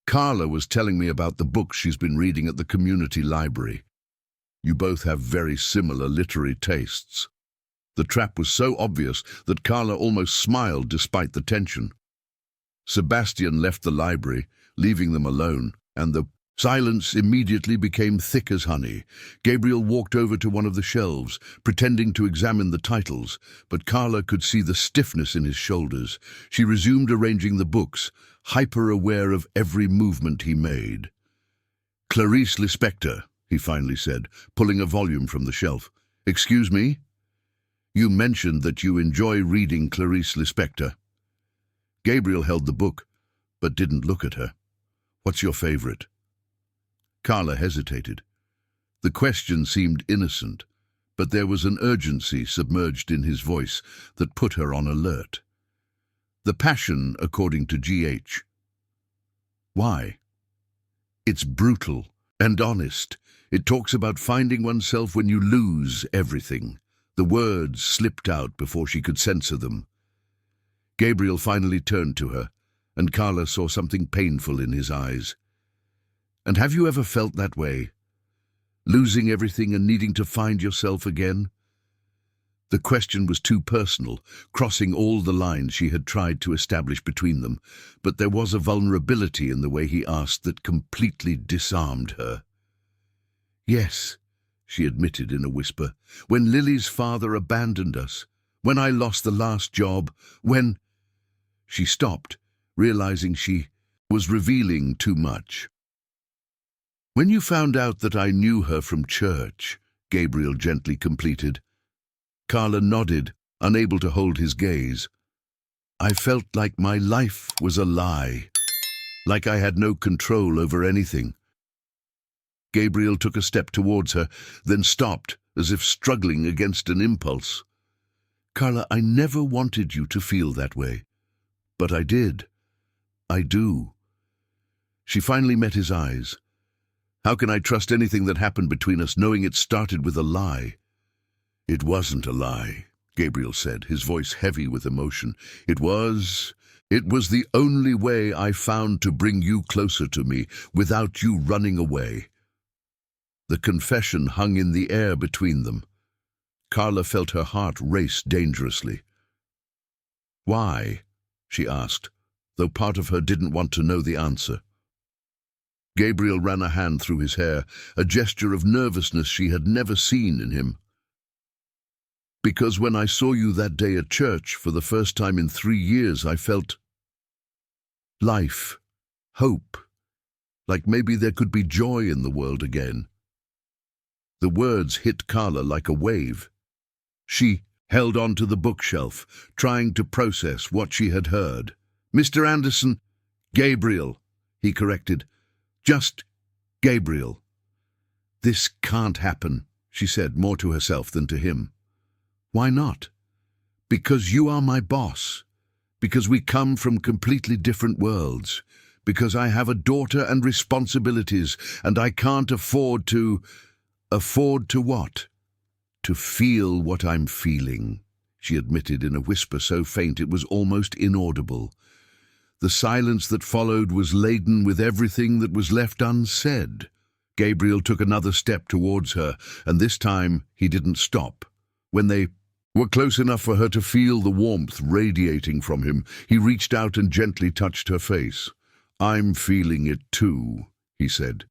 "Carla was telling me about the books she's been reading at the community library. You both have very similar literary tastes." The trap was so obvious that Carla almost smiled despite the tension. Sebastian left the library, leaving them alone, and the silence immediately became thick as honey. Gabriel walked over to one of the shelves, pretending to examine the titles, but Carla could see the stiffness in his shoulders. She resumed arranging the books, hyper-aware of every movement he made. "Clarice Lispector," he finally said, pulling a volume from the shelf. "Excuse me? You mentioned that you enjoy reading Clarice Lispector." Gabriel held the book, but didn't look at her. "What's your favorite?" Carla hesitated. The question seemed innocent, but there was an urgency submerged in his voice that put her on alert. "The Passion according to G.H. "Why?" "It's brutal and honest. It talks about finding oneself when you lose everything." The words slipped out before she could censor them. Gabriel finally turned to her, and Carla saw something painful in his eyes. "And have you ever felt that way? Losing everything and needing to find yourself again?" The question was too personal, crossing all the lines she had tried to establish between them, but there was a vulnerability in the way he asked that completely disarmed her. "Yes," she admitted in a whisper, "when Lily's father abandoned us, When I lost the last job, when—" She stopped, realizing she was revealing too much. "When you found out that I knew her from church," Gabriel gently completed. Carla nodded, unable to hold his gaze. "I felt like my life was a lie, like I had no control over anything." Gabriel took a step towards her, then stopped, as if struggling against an impulse. "Carla, I never wanted you to feel that way. But I did. I do." She finally met his eyes. "How can I trust anything that happened between us, knowing it started with a lie?" "It wasn't a lie," Gabriel said, his voice heavy with emotion. It was the only way I found to bring you closer to me, without you running away." The confession hung in the air between them. Carla felt her heart race dangerously. "Why?" she asked, though part of her didn't want to know the answer. Gabriel ran a hand through his hair, a gesture of nervousness she had never seen in him. "Because when I saw you that day at church, for the first time in 3 years, I felt life, hope, like maybe there could be joy in the world again." The words hit Carla like a wave. She held on to the bookshelf, trying to process what she had heard. "Mr. Anderson—" "Gabriel," he corrected. "Just Gabriel." "This can't happen," she said, more to herself than to him. "Why not?" "Because you are my boss. Because we come from completely different worlds. Because I have a daughter and responsibilities, and I can't afford to—" "Afford to what?" "To feel what I'm feeling," she admitted in a whisper so faint it was almost inaudible. The silence that followed was laden with everything that was left unsaid. Gabriel took another step towards her, and this time he didn't stop. When they were close enough for her to feel the warmth radiating from him, he reached out and gently touched her face. "I'm feeling it too," he said.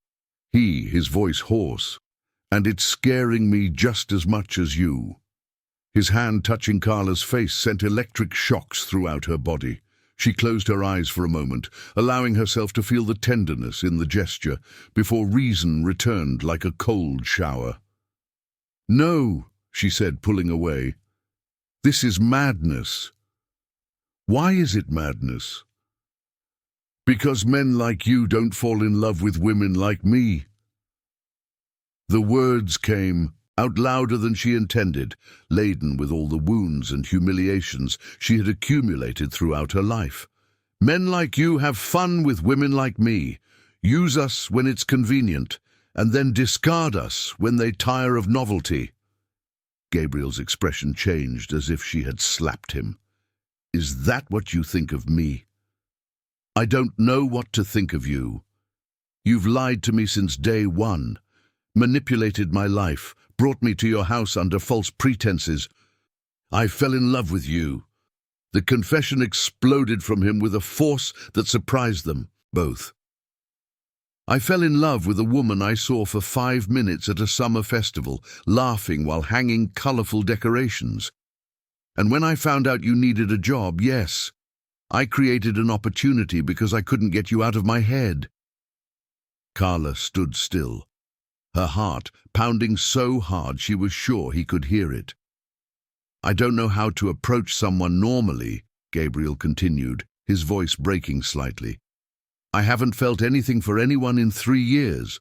His voice hoarse. "And it's scaring me just as much as you." His hand touching Carla's face sent electric shocks throughout her body. She closed her eyes for a moment, allowing herself to feel the tenderness in the gesture, before reason returned like a cold shower. "No," she said, pulling away. "This is madness." "Why is it madness?" "Because men like you don't fall in love with women like me." The words came out louder than she intended, laden with all the wounds and humiliations she had accumulated throughout her life. "Men like you have fun with women like me, use us when it's convenient, and then discard us when they tire of novelty." Gabriel's expression changed as if she had slapped him. "Is that what you think of me?" "I don't know what to think of you. You've lied to me since day one. Manipulated my life, brought me to your house under false pretenses. I fell in love with you." The confession exploded from him with a force that surprised them both. "I fell in love with a woman I saw for 5 minutes at a summer festival, laughing while hanging colorful decorations. And when I found out you needed a job, yes, I created an opportunity because I couldn't get you out of my head." Carla stood still, her heart pounding so hard she was sure he could hear it. "I don't know how to approach someone normally," Gabriel continued, his voice breaking slightly. "I haven't felt anything for anyone in 3 years.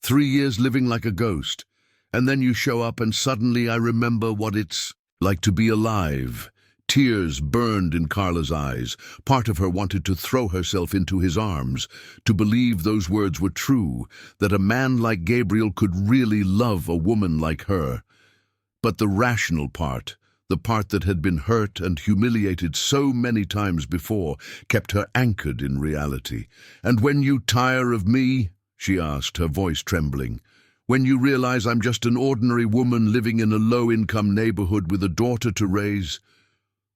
3 years living like a ghost. And then you show up and suddenly I remember what it's like to be alive." Tears burned in Carla's eyes. Part of her wanted to throw herself into his arms, to believe those words were true, that a man like Gabriel could really love a woman like her. But the rational part, the part that had been hurt and humiliated so many times before, kept her anchored in reality. "And when you tire of me," she asked, her voice trembling, "when you realize I'm just an ordinary woman living in a low-income neighborhood with a daughter to raise,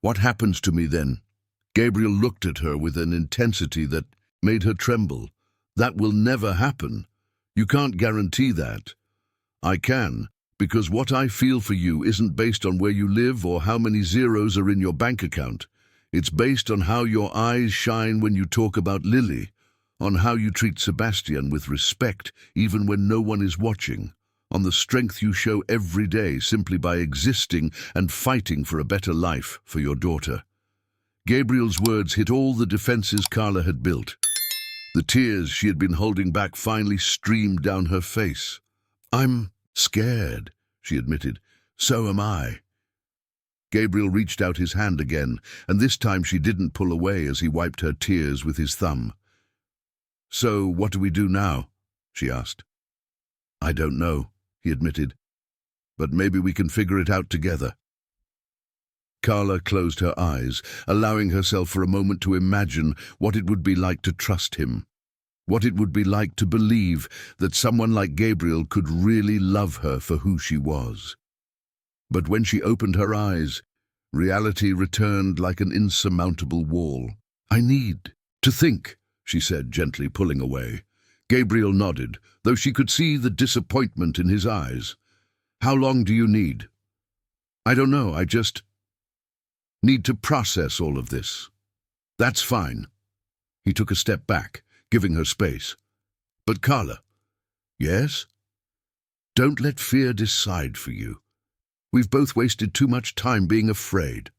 what happens to me then?" Gabriel looked at her with an intensity that made her tremble. "That will never happen. You can't guarantee that." "I can, because what I feel for you isn't based on where you live or how many zeros are in your bank account. It's based on how your eyes shine when you talk about Lily, on how you treat Sebastian with respect even when no one is watching, on the strength you show every day simply by existing and fighting for a better life for your daughter." Gabriel's words hit all the defenses Carla had built. The tears she had been holding back finally streamed down her face. "I'm scared," she admitted. "So am I." Gabriel reached out his hand again, and this time she didn't pull away as he wiped her tears with his thumb. "So what do we do now?" she asked. "I don't know," he admitted, "but maybe we can figure it out together." Carla closed her eyes, allowing herself for a moment to imagine what it would be like to trust him, what it would be like to believe that someone like Gabriel could really love her for who she was. But when she opened her eyes, reality returned like an insurmountable wall. "I need to think," she said, gently pulling away. Gabriel nodded, though she could see the disappointment in his eyes. "How long do you need?" "I don't know, I just need to process all of this." "That's fine." He took a step back, giving her space. "But Carla." "Yes?" "Don't let fear decide for you. We've both wasted too much time being afraid."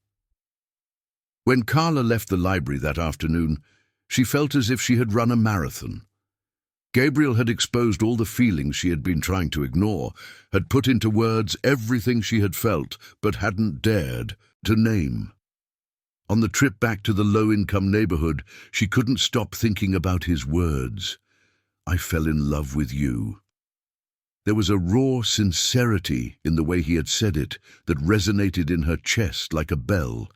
When Carla left the library that afternoon, she felt as if she had run a marathon. Gabriel had exposed all the feelings she had been trying to ignore, had put into words everything she had felt but hadn't dared to name. On the trip back to the low-income neighborhood, she couldn't stop thinking about his words. "I fell in love with you." There was a raw sincerity in the way he had said it that resonated in her chest like a bell.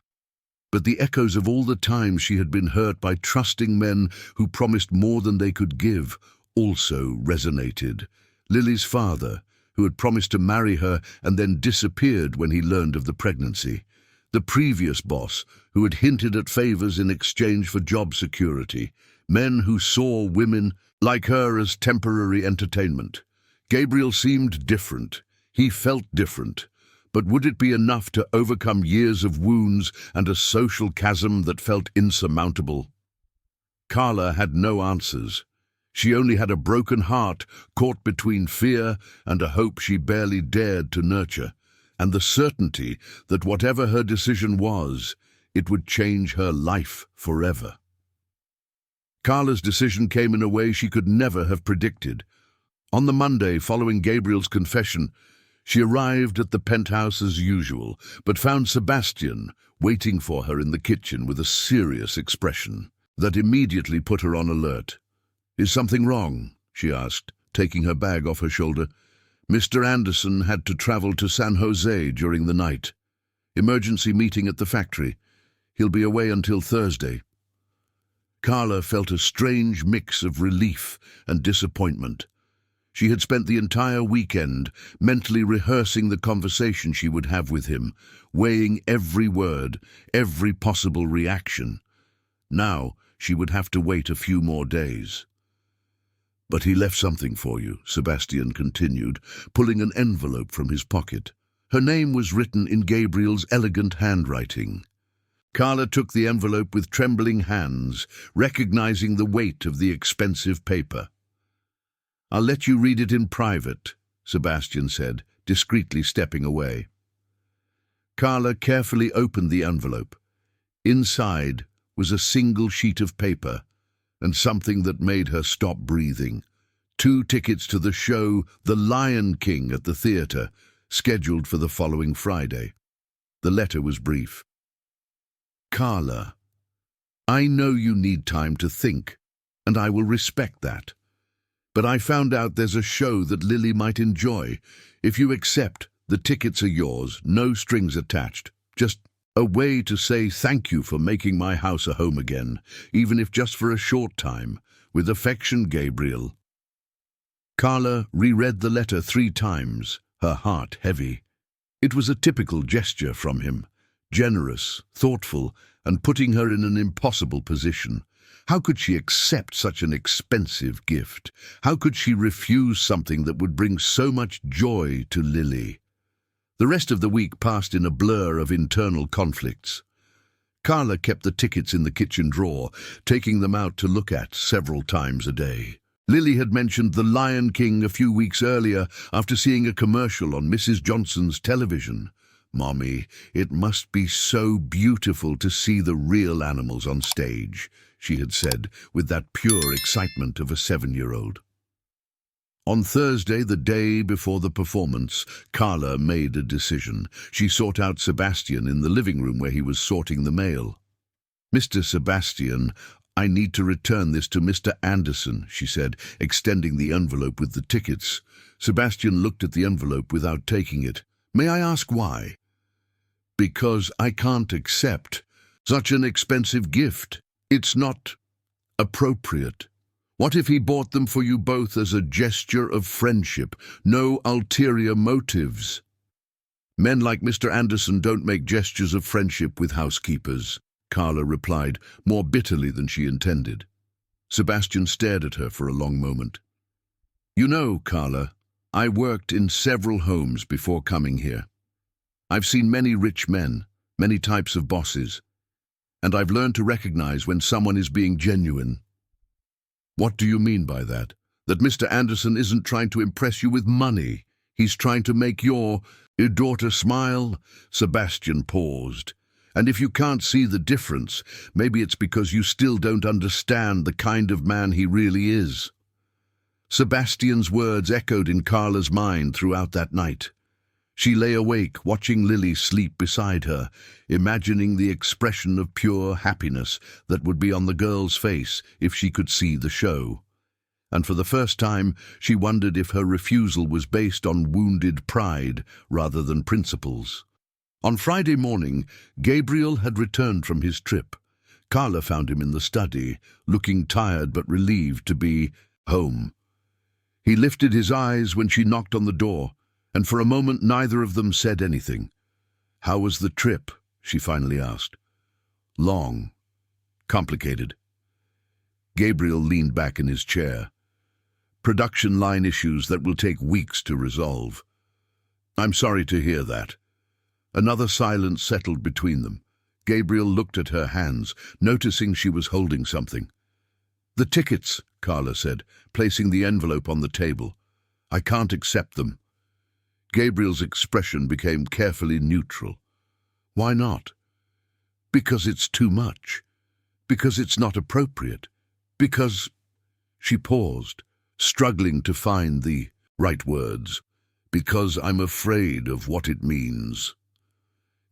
But the echoes of all the times she had been hurt by trusting men who promised more than they could give also resonated. Lily's father, who had promised to marry her and then disappeared when he learned of the pregnancy. The previous boss, who had hinted at favors in exchange for job security. Men who saw women like her as temporary entertainment. Gabriel seemed different. He felt different. But would it be enough to overcome years of wounds and a social chasm that felt insurmountable? Carla had no answers. She only had a broken heart caught between fear and a hope she barely dared to nurture, and the certainty that whatever her decision was, it would change her life forever. Carla's decision came in a way she could never have predicted. On the Monday following Gabriel's confession, she arrived at the penthouse as usual, but found Sebastian waiting for her in the kitchen with a serious expression that immediately put her on alert. "Is something wrong?" she asked, taking her bag off her shoulder. "Mr. Anderson had to travel to San Jose during the night. Emergency meeting at the factory. He'll be away until Thursday." Carla felt a strange mix of relief and disappointment. She had spent the entire weekend mentally rehearsing the conversation she would have with him, weighing every word, every possible reaction. Now she would have to wait a few more days. "But he left something for you," Sebastian continued, pulling an envelope from his pocket. Her name was written in Gabriel's elegant handwriting. Carla took the envelope with trembling hands, recognizing the weight of the expensive paper. "I'll let you read it in private," Sebastian said, discreetly stepping away. Carla carefully opened the envelope. Inside was a single sheet of paper, and something that made her stop breathing. 2 tickets to the show The Lion King at the theater, scheduled for the following Friday. The letter was brief. "Carla, I know you need time to think, and I will respect that. But I found out there's a show that Lily might enjoy. If you accept, the tickets are yours, no strings attached. Just a way to say thank you for making my house a home again, even if just for a short time. With affection, Gabriel." Carla reread the letter 3 times, her heart heavy. It was a typical gesture from him, generous, thoughtful, and putting her in an impossible position. How could she accept such an expensive gift? How could she refuse something that would bring so much joy to Lily? The rest of the week passed in a blur of internal conflicts. Carla kept the tickets in the kitchen drawer, taking them out to look at several times a day. Lily had mentioned The Lion King a few weeks earlier after seeing a commercial on Mrs. Johnson's television. "Mommy, it must be so beautiful to see the real animals on stage," she had said, with that pure excitement of a 7-year-old. On Thursday, the day before the performance, Carla made a decision. She sought out Sebastian in the living room where he was sorting the mail. "Mr. Sebastian, I need to return this to Mr. Anderson," she said, extending the envelope with the tickets. Sebastian looked at the envelope without taking it. "May I ask why?" "Because I can't accept such an expensive gift. It's not appropriate. What if he bought them for you both as a gesture of friendship? No ulterior motives." "Men like Mr. Anderson don't make gestures of friendship with housekeepers," Carla replied, more bitterly than she intended. Sebastian stared at her for a long moment. "You know, Carla, I worked in several homes before coming here. I've seen many rich men, many types of bosses, and I've learned to recognize when someone is being genuine." "What do you mean by that? That Mr. Anderson isn't trying to impress you with money? He's trying to make your daughter smile?" Sebastian paused. "And if you can't see the difference, maybe it's because you still don't understand the kind of man he really is." Sebastian's words echoed in Carla's mind throughout that night. She lay awake, watching Lily sleep beside her, imagining the expression of pure happiness that would be on the girl's face if she could see the show. And for the first time, she wondered if her refusal was based on wounded pride rather than principles. On Friday morning, Gabriel had returned from his trip. Carla found him in the study, looking tired but relieved to be home. He lifted his eyes when she knocked on the door, and for a moment neither of them said anything. "How was the trip?" she finally asked. "Long. Complicated." Gabriel leaned back in his chair. "Production line issues that will take weeks to resolve." "I'm sorry to hear that." Another silence settled between them. Gabriel looked at her hands, noticing she was holding something. "The tickets," Carla said, placing the envelope on the table. "I can't accept them." Gabriel's expression became carefully neutral. "Why not?" "Because it's too much. Because it's not appropriate. Because—" She paused, struggling to find the right words. "Because I'm afraid of what it means."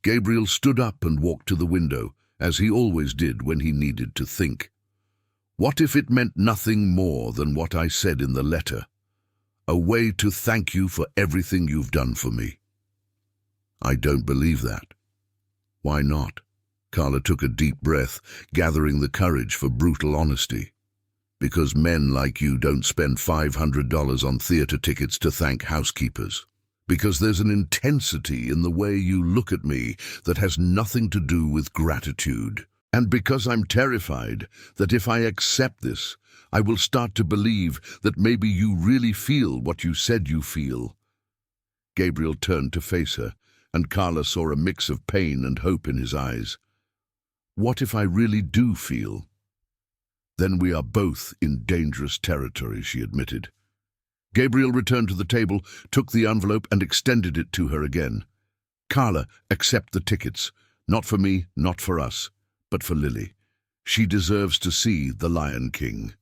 Gabriel stood up and walked to the window, as he always did when he needed to think. "What if it meant nothing more than what I said in the letter? A way to thank you for everything you've done for me?" "I don't believe that." "Why not?" Carla took a deep breath, gathering the courage for brutal honesty. "Because men like you don't spend $500 on theater tickets to thank housekeepers. Because there's an intensity in the way you look at me that has nothing to do with gratitude. And because I'm terrified that if I accept this, I will start to believe that maybe you really feel what you said you feel." Gabriel turned to face her, and Carla saw a mix of pain and hope in his eyes. "What if I really do feel?" "Then we are both in dangerous territory," she admitted. Gabriel returned to the table, took the envelope and extended it to her again. "Carla, accept the tickets. Not for me, not for us, but for Lily. She deserves to see The Lion King.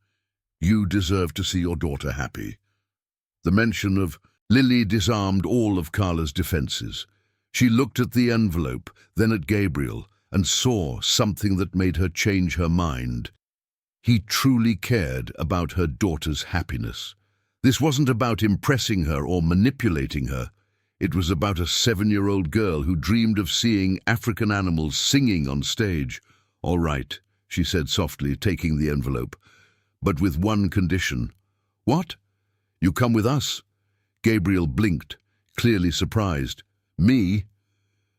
You deserve to see your daughter happy." The mention of Lily disarmed all of Carla's defenses. She looked at the envelope, then at Gabriel, and saw something that made her change her mind. He truly cared about her daughter's happiness. This wasn't about impressing her or manipulating her. It was about a 7-year-old girl who dreamed of seeing African animals singing on stage. "All right," she said softly, taking the envelope, "but with one condition." "What?" "You come with us." Gabriel blinked, clearly surprised. "Me?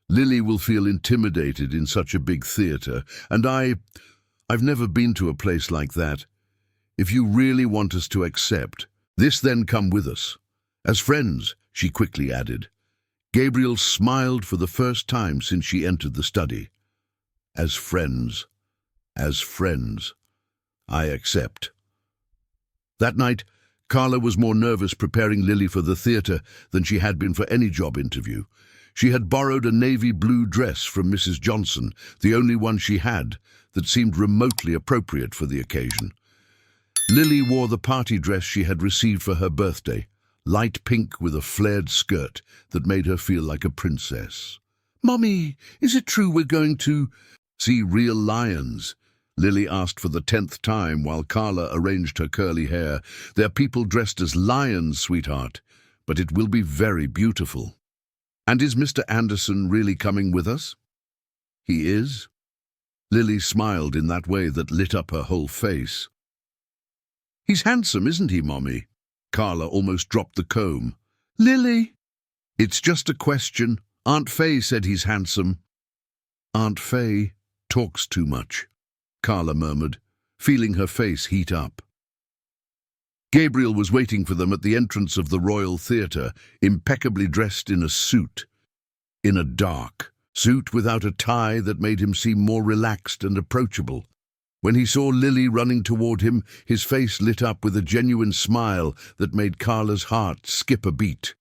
Lily will feel intimidated in such a big theater, and I I've never been to a place like that. If you really want us to accept this, then come with us. As friends, she quickly added. Gabriel smiled for the first time since she entered the study. As friends. As friends. I accept. That night, Carla was more nervous preparing Lily for the theatre than she had been for any job interview. She had borrowed a navy blue dress from Mrs. Johnson, the only one she had, that seemed remotely appropriate for the occasion. Lily wore the party dress she had received for her birthday, light pink with a flared skirt that made her feel like a princess. "Mummy, is it true we're going to see real lions?" Lily asked for the 10th time while Carla arranged her curly hair. "They're people dressed as lions, sweetheart, but it will be very beautiful." "And is Mr. Anderson really coming with us?" "He is." Lily smiled in that way that lit up her whole face. "He's handsome, isn't he, Mommy?" Carla almost dropped the comb. "Lily!" "It's just a question. Aunt Faye said he's handsome." "Aunt Faye talks too much," Carla murmured, feeling her face heat up. Gabriel was waiting for them at the entrance of the Royal Theatre, impeccably dressed in a suit. In a dark suit without a tie that made him seem more relaxed and approachable. When he saw Lily running toward him, his face lit up with a genuine smile that made Carla's heart skip a beat.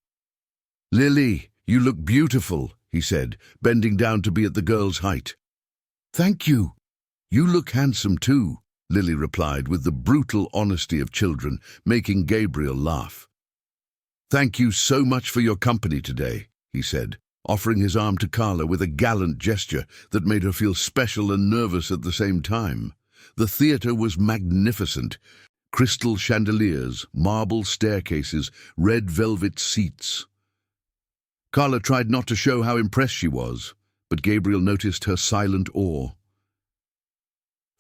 "Lily, you look beautiful," he said, bending down to be at the girl's height. "Thank you. You look handsome too," Lily replied with the brutal honesty of children, making Gabriel laugh. "Thank you so much for your company today," he said, offering his arm to Carla with a gallant gesture that made her feel special and nervous at the same time. The theatre was magnificent. Crystal chandeliers, marble staircases, red velvet seats. Carla tried not to show how impressed she was, but Gabriel noticed her silent awe.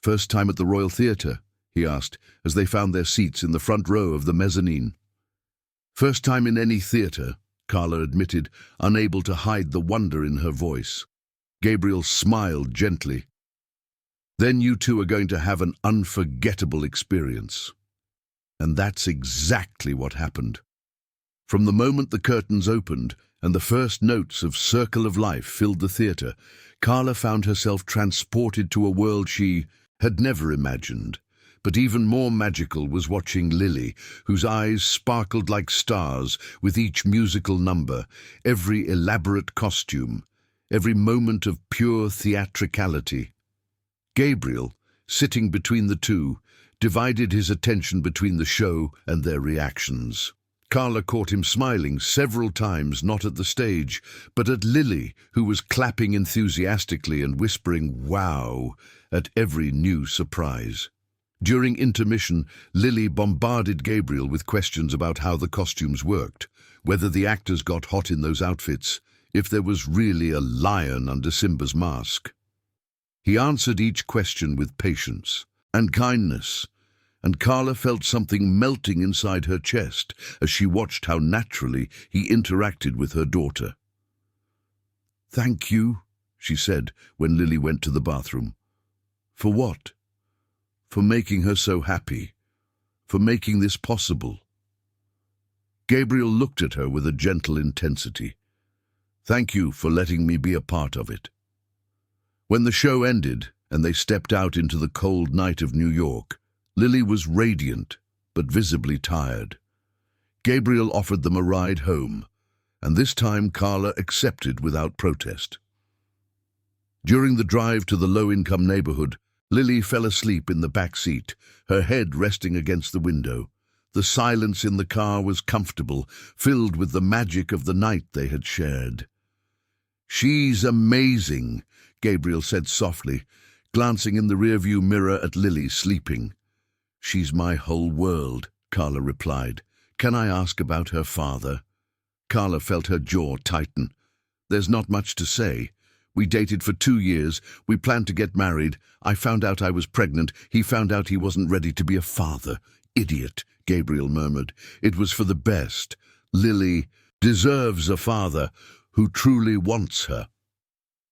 "First time at the Royal Theatre?" he asked, as they found their seats in the front row of the mezzanine. "First time in any theatre," Carla admitted, unable to hide the wonder in her voice. Gabriel smiled gently. "Then you two are going to have an unforgettable experience." And that's exactly what happened. From the moment the curtains opened and the first notes of Circle of Life filled the theatre, Carla found herself transported to a world she had never imagined. But even more magical was watching Lily, whose eyes sparkled like stars with each musical number, every elaborate costume, every moment of pure theatricality. Gabriel, sitting between the two, divided his attention between the show and their reactions. Carla caught him smiling several times, not at the stage, but at Lily, who was clapping enthusiastically and whispering "wow" at every new surprise. During intermission, Lily bombarded Gabriel with questions about how the costumes worked, whether the actors got hot in those outfits, if there was really a lion under Simba's mask. He answered each question with patience and kindness, and Carla felt something melting inside her chest as she watched how naturally he interacted with her daughter. "Thank you," she said when Lily went to the bathroom. "For what?" "For making her so happy. For making this possible." Gabriel looked at her with a gentle intensity. "Thank you for letting me be a part of it." When the show ended and they stepped out into the cold night of New York, Lily was radiant but visibly tired. Gabriel offered them a ride home, and this time Carla accepted without protest. During the drive to the low-income neighborhood, Lily fell asleep in the back seat, her head resting against the window. The silence in the car was comfortable, filled with the magic of the night they had shared. "She's amazing," Gabriel said softly, glancing in the rearview mirror at Lily sleeping. "She's my whole world," Carla replied. "Can I ask about her father?" Carla felt her jaw tighten. "There's not much to say. We dated for 2 years. We planned to get married. I found out I was pregnant. He found out he wasn't ready to be a father. Idiot," Gabriel murmured. "It was for the best. Lily deserves a father who truly wants her."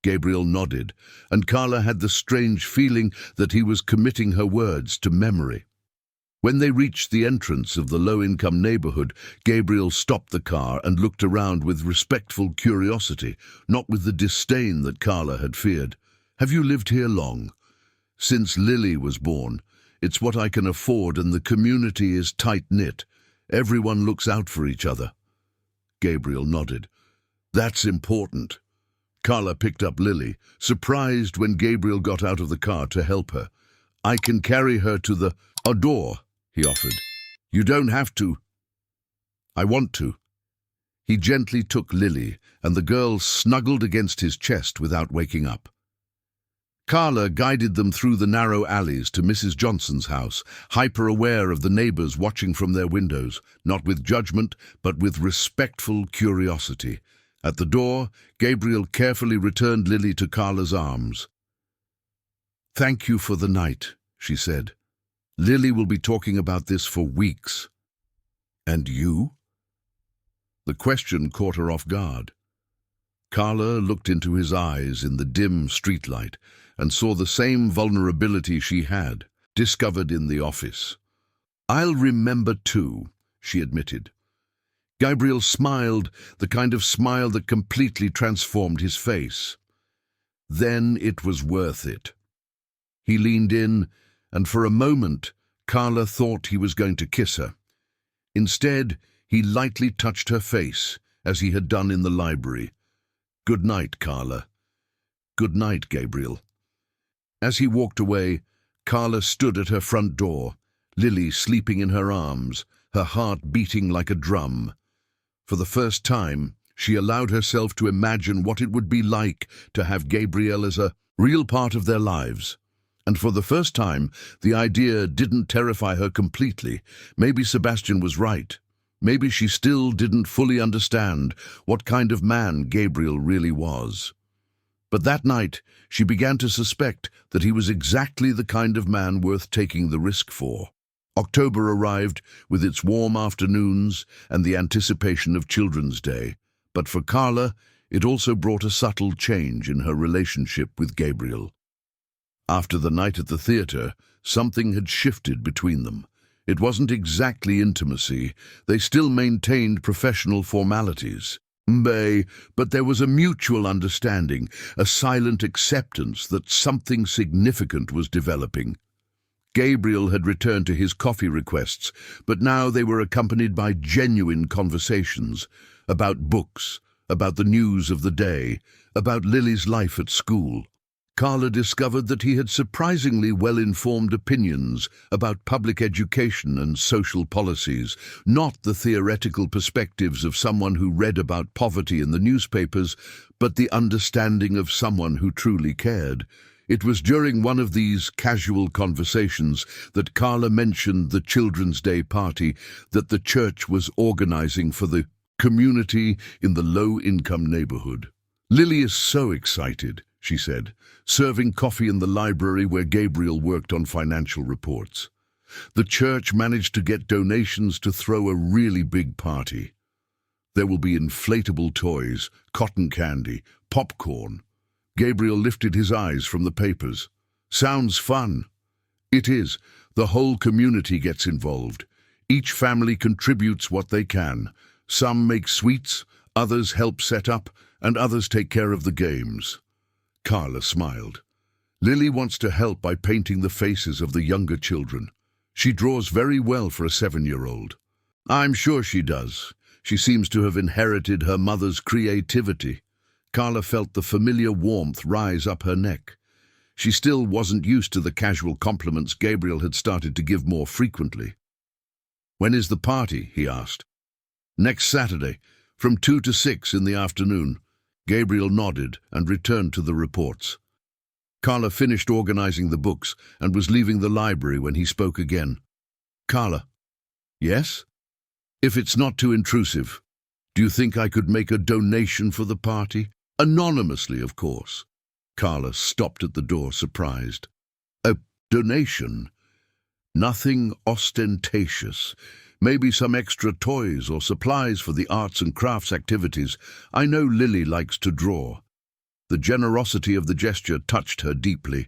Gabriel nodded, and Carla had the strange feeling that he was committing her words to memory. When they reached the entrance of the low-income neighborhood, Gabriel stopped the car and looked around with respectful curiosity, not with the disdain that Carla had feared. "Have you lived here long?" "Since Lily was born. It's what I can afford, and the community is tight-knit. Everyone looks out for each other." Gabriel nodded. "That's important." Carla picked up Lily, surprised when Gabriel got out of the car to help her. "I can carry her to the door," he offered. "You don't have to." "I want to." He gently took Lily, and the girl snuggled against his chest without waking up. Carla guided them through the narrow alleys to Mrs. Johnson's house, hyper-aware of the neighbors watching from their windows, not with judgment, but with respectful curiosity. At the door, Gabriel carefully returned Lily to Carla's arms. "Thank you for the night," she said. "Lily will be talking about this for weeks." "And you?" The question caught her off guard. Carla looked into his eyes in the dim streetlight and saw the same vulnerability she had discovered in the office. "I'll remember too," she admitted. Gabriel smiled, the kind of smile that completely transformed his face. Then it was worth it. He leaned in, and for a moment, Carla thought he was going to kiss her. Instead, he lightly touched her face, as he had done in the library. "Good night, Carla." "Good night, Gabriel." As he walked away, Carla stood at her front door, Lily sleeping in her arms, her heart beating like a drum. For the first time, she allowed herself to imagine what it would be like to have Gabriel as a real part of their lives. And for the first time, the idea didn't terrify her completely. Maybe Sebastian was right. Maybe she still didn't fully understand what kind of man Gabriel really was. But that night, she began to suspect that he was exactly the kind of man worth taking the risk for. October arrived with its warm afternoons and the anticipation of Children's Day. But for Carla, it also brought a subtle change in her relationship with Gabriel. After the night at the theater, something had shifted between them. It wasn't exactly intimacy. They still maintained professional formalities. But there was a mutual understanding, a silent acceptance that something significant was developing. Gabriel had returned to his coffee requests, but now they were accompanied by genuine conversations about books, about the news of the day, about Lily's life at school. Carla discovered that he had surprisingly well-informed opinions about public education and social policies, not the theoretical perspectives of someone who read about poverty in the newspapers, but the understanding of someone who truly cared. It was during one of these casual conversations that Carla mentioned the Children's Day party that the church was organizing for the community in the low-income neighborhood. "Lily is so excited," she said, serving coffee in the library where Gabriel worked on financial reports. "The church managed to get donations to throw a really big party. There will be inflatable toys, cotton candy, popcorn." Gabriel lifted his eyes from the papers. "Sounds fun." "It is. The whole community gets involved. Each family contributes what they can. Some make sweets, others help set up, and others take care of the games." Carla smiled. "Lily wants to help by painting the faces of the younger children. She draws very well for a 7-year-old. "I'm sure she does. She seems to have inherited her mother's creativity." Carla felt the familiar warmth rise up her neck. She still wasn't used to the casual compliments Gabriel had started to give more frequently. "When is the party?" he asked. "Next Saturday, from 2 to 6 in the afternoon." Gabriel nodded and returned to the reports. Carla finished organizing the books and was leaving the library when he spoke again. "Carla." "Yes?" "If it's not too intrusive, do you think I could make a donation for the party? Anonymously, of course." Carla stopped at the door, surprised. "A donation? Nothing ostentatious. Maybe some extra toys or supplies for the arts and crafts activities. I know Lily likes to draw." The generosity of the gesture touched her deeply.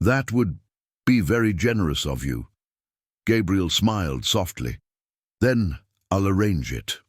"That would be very generous of you." Gabriel smiled softly. "Then I'll arrange it."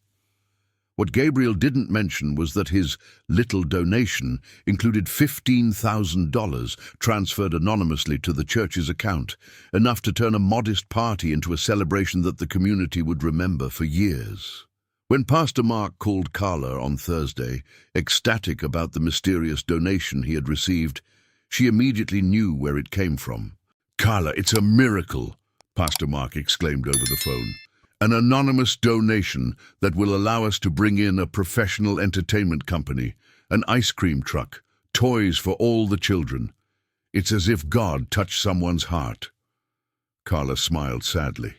What Gabriel didn't mention was that his little donation included $15,000 transferred anonymously to the church's account, enough to turn a modest party into a celebration that the community would remember for years. When Pastor Mark called Carla on Thursday, ecstatic about the mysterious donation he had received, she immediately knew where it came from. "Carla, it's a miracle," Pastor Mark exclaimed over the phone. "An anonymous donation that will allow us to bring in a professional entertainment company, an ice cream truck, toys for all the children. It's as if God touched someone's heart." Carla smiled sadly.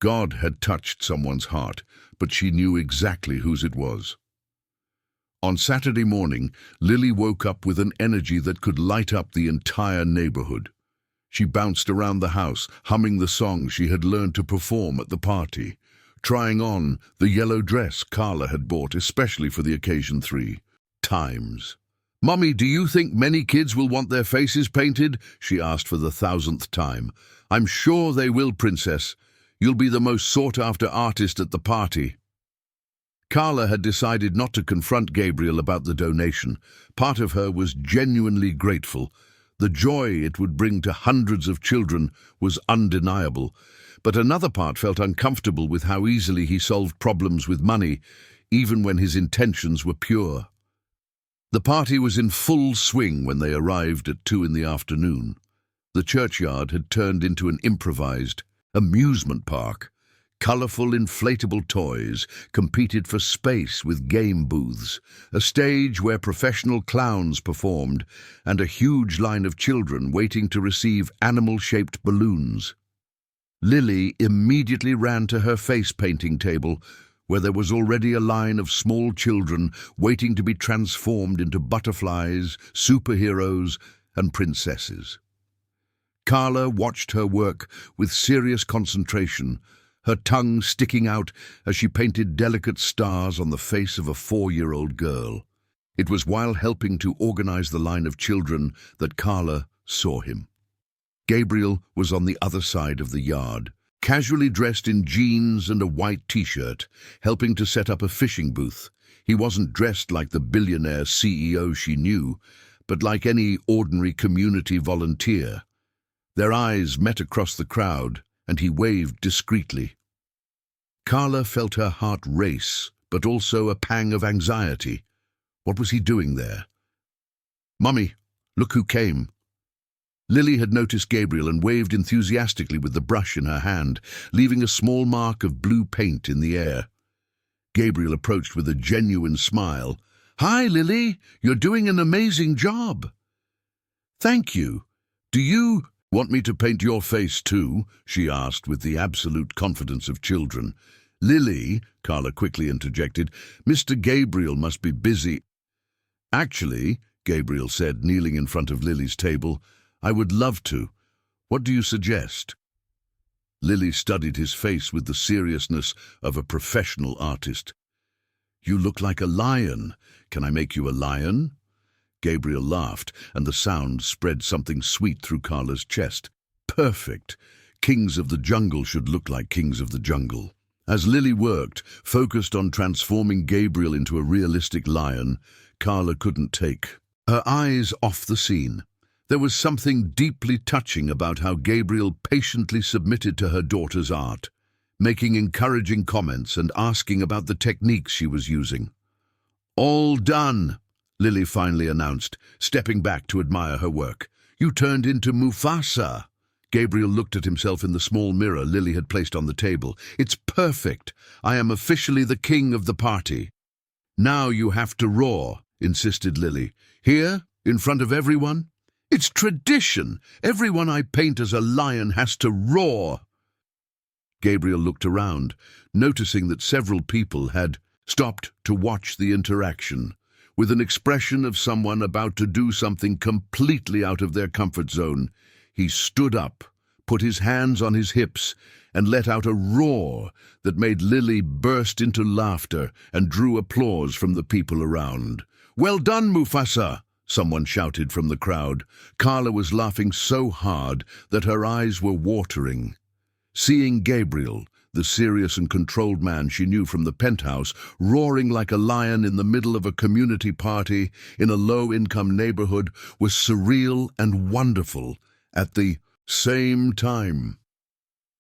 God had touched someone's heart, but she knew exactly whose it was. On Saturday morning, Lily woke up with an energy that could light up the entire neighborhood. She bounced around the house, humming the song she had learned to perform at the party, trying on the yellow dress Carla had bought especially for the occasion 3 times. "Mummy, do you think many kids will want their faces painted?" she asked for the 1,000th time. "I'm sure they will, Princess. You'll be the most sought-after artist at the party." Carla had decided not to confront Gabriel about the donation. Part of her was genuinely grateful. The joy it would bring to hundreds of children was undeniable, but another part felt uncomfortable with how easily he solved problems with money, even when his intentions were pure. The party was in full swing when they arrived at 2 in the afternoon. The churchyard had turned into an improvised amusement park. Colourful inflatable toys competed for space with game booths, a stage where professional clowns performed, and a huge line of children waiting to receive animal-shaped balloons. Lily immediately ran to her face-painting table, where there was already a line of small children waiting to be transformed into butterflies, superheroes, and princesses. Carla watched her work with serious concentration, her tongue sticking out as she painted delicate stars on the face of a 4-year-old girl. It was while helping to organize the line of children that Carla saw him. Gabriel was on the other side of the yard, casually dressed in jeans and a white t-shirt, helping to set up a fishing booth. He wasn't dressed like the billionaire CEO she knew, but like any ordinary community volunteer. Their eyes met across the crowd, and he waved discreetly. Carla felt her heart race, but also a pang of anxiety. What was he doing there? "Mummy, look who came." Lily had noticed Gabriel and waved enthusiastically with the brush in her hand, leaving a small mark of blue paint in the air. Gabriel approached with a genuine smile. "Hi, Lily, you're doing an amazing job." "Thank you. Do you want me to paint your face too?" she asked with the absolute confidence of children. "Lily," Carla quickly interjected, "Mr. Gabriel must be busy." "Actually," Gabriel said, kneeling in front of Lily's table, "I would love to. What do you suggest?" Lily studied his face with the seriousness of a professional artist. "You look like a lion. Can I make you a lion?" Gabriel laughed, and the sound spread something sweet through Carla's chest. "Perfect. Kings of the jungle should look like kings of the jungle." As Lily worked, focused on transforming Gabriel into a realistic lion, Carla couldn't take her eyes off the scene. There was something deeply touching about how Gabriel patiently submitted to her daughter's art, making encouraging comments and asking about the techniques she was using. "All done," Lily finally announced, stepping back to admire her work. "You turned into Mufasa." Gabriel looked at himself in the small mirror Lily had placed on the table. "It's perfect. I am officially the king of the party." "Now you have to roar," insisted Lily. "Here, in front of everyone? It's tradition. Everyone I paint as a lion has to roar." Gabriel looked around, noticing that several people had stopped to watch the interaction. With an expression of someone about to do something completely out of their comfort zone, he stood up, put his hands on his hips, and let out a roar that made Lily burst into laughter and drew applause from the people around. "Well done, Mufasa," someone shouted from the crowd. Carla was laughing so hard that her eyes were watering. Seeing Gabriel, the serious and controlled man she knew from the penthouse, roaring like a lion in the middle of a community party in a low-income neighborhood, was surreal and wonderful at the same time.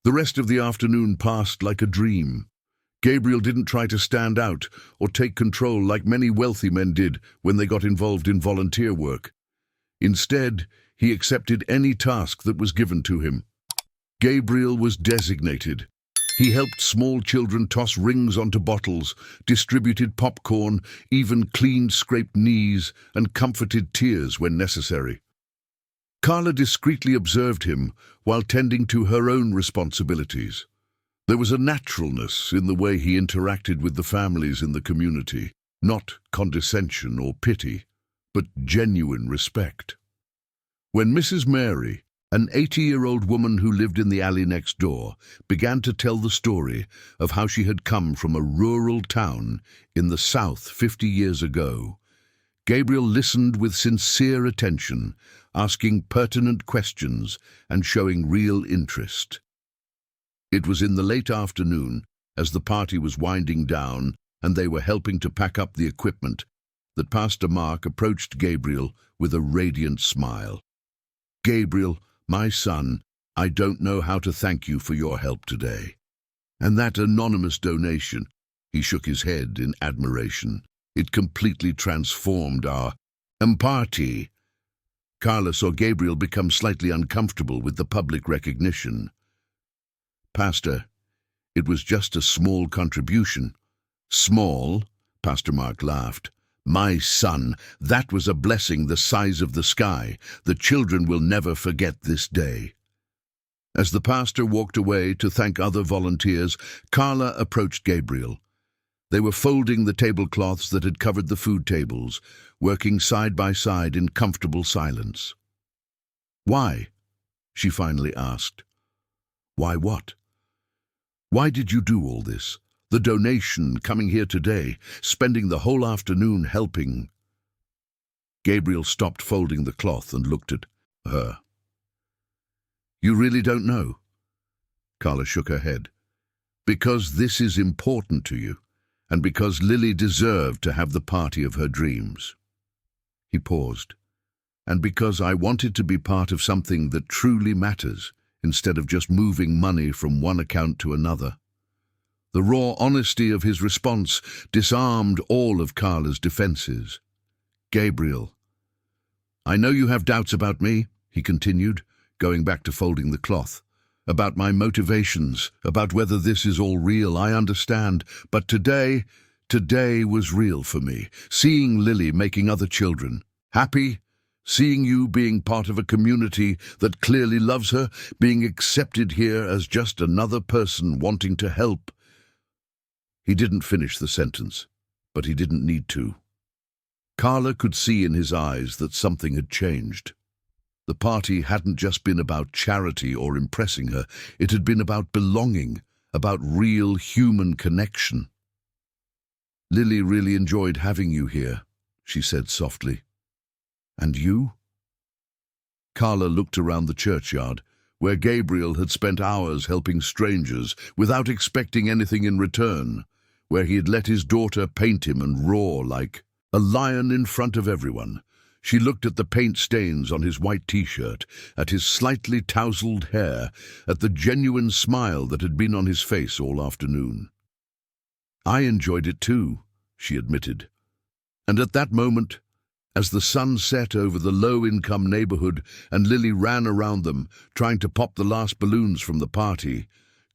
The rest of the afternoon passed like a dream. Gabriel didn't try to stand out or take control like many wealthy men did when they got involved in volunteer work. Instead, he accepted any task that was given to him. Gabriel was designated. He helped small children toss rings onto bottles, distributed popcorn, even cleaned scraped knees and comforted tears when necessary. Carla discreetly observed him while tending to her own responsibilities. There was a naturalness in the way he interacted with the families in the community, not condescension or pity, but genuine respect. When Mrs. Mary, an 80-year-old woman who lived in the alley next door, began to tell the story of how she had come from a rural town in the South 50 years ago, Gabriel listened with sincere attention, asking pertinent questions and showing real interest. It was in the late afternoon, as the party was winding down and they were helping to pack up the equipment, that Pastor Mark approached Gabriel with a radiant smile. "Gabriel, my son, I don't know how to thank you for your help today. And that anonymous donation," he shook his head in admiration, "it completely transformed our party." Carla saw Gabriel become slightly uncomfortable with the public recognition. "Pastor, it was just a small contribution." "Small?" Pastor Mark laughed. "My son, that was a blessing the size of the sky. The children will never forget this day." As the pastor walked away to thank other volunteers, Carla approached Gabriel. They were folding the tablecloths that had covered the food tables, working side by side in comfortable silence. "Why?" she finally asked. "Why what?" "Why did you do all this? The donation, coming here today, spending the whole afternoon helping." Gabriel stopped folding the cloth and looked at her. "You really don't know?" Carla shook her head. "Because this is important to you, and because Lily deserved to have the party of her dreams." He paused. "And because I wanted to be part of something that truly matters, instead of just moving money from one account to another." The raw honesty of his response disarmed all of Carla's defenses. "Gabriel, I know you have doubts about me," he continued, going back to folding the cloth. "About my motivations, about whether this is all real, I understand. But today was real for me. Seeing Lily making other children happy, seeing you being part of a community that clearly loves her, being accepted here as just another person wanting to help." He didn't finish the sentence, but he didn't need to. Carla could see in his eyes that something had changed. The party hadn't just been about charity or impressing her, it had been about belonging, about real human connection. "Lily really enjoyed having you here," she said softly. "And you?" Carla looked around the churchyard, where Gabriel had spent hours helping strangers without expecting anything in return, where he had let his daughter paint him and roar like a lion in front of everyone. She looked at the paint stains on his white t-shirt, at his slightly tousled hair, at the genuine smile that had been on his face all afternoon. "I enjoyed it too," she admitted. And at that moment, as the sun set over the low-income neighborhood and Lily ran around them, trying to pop the last balloons from the party,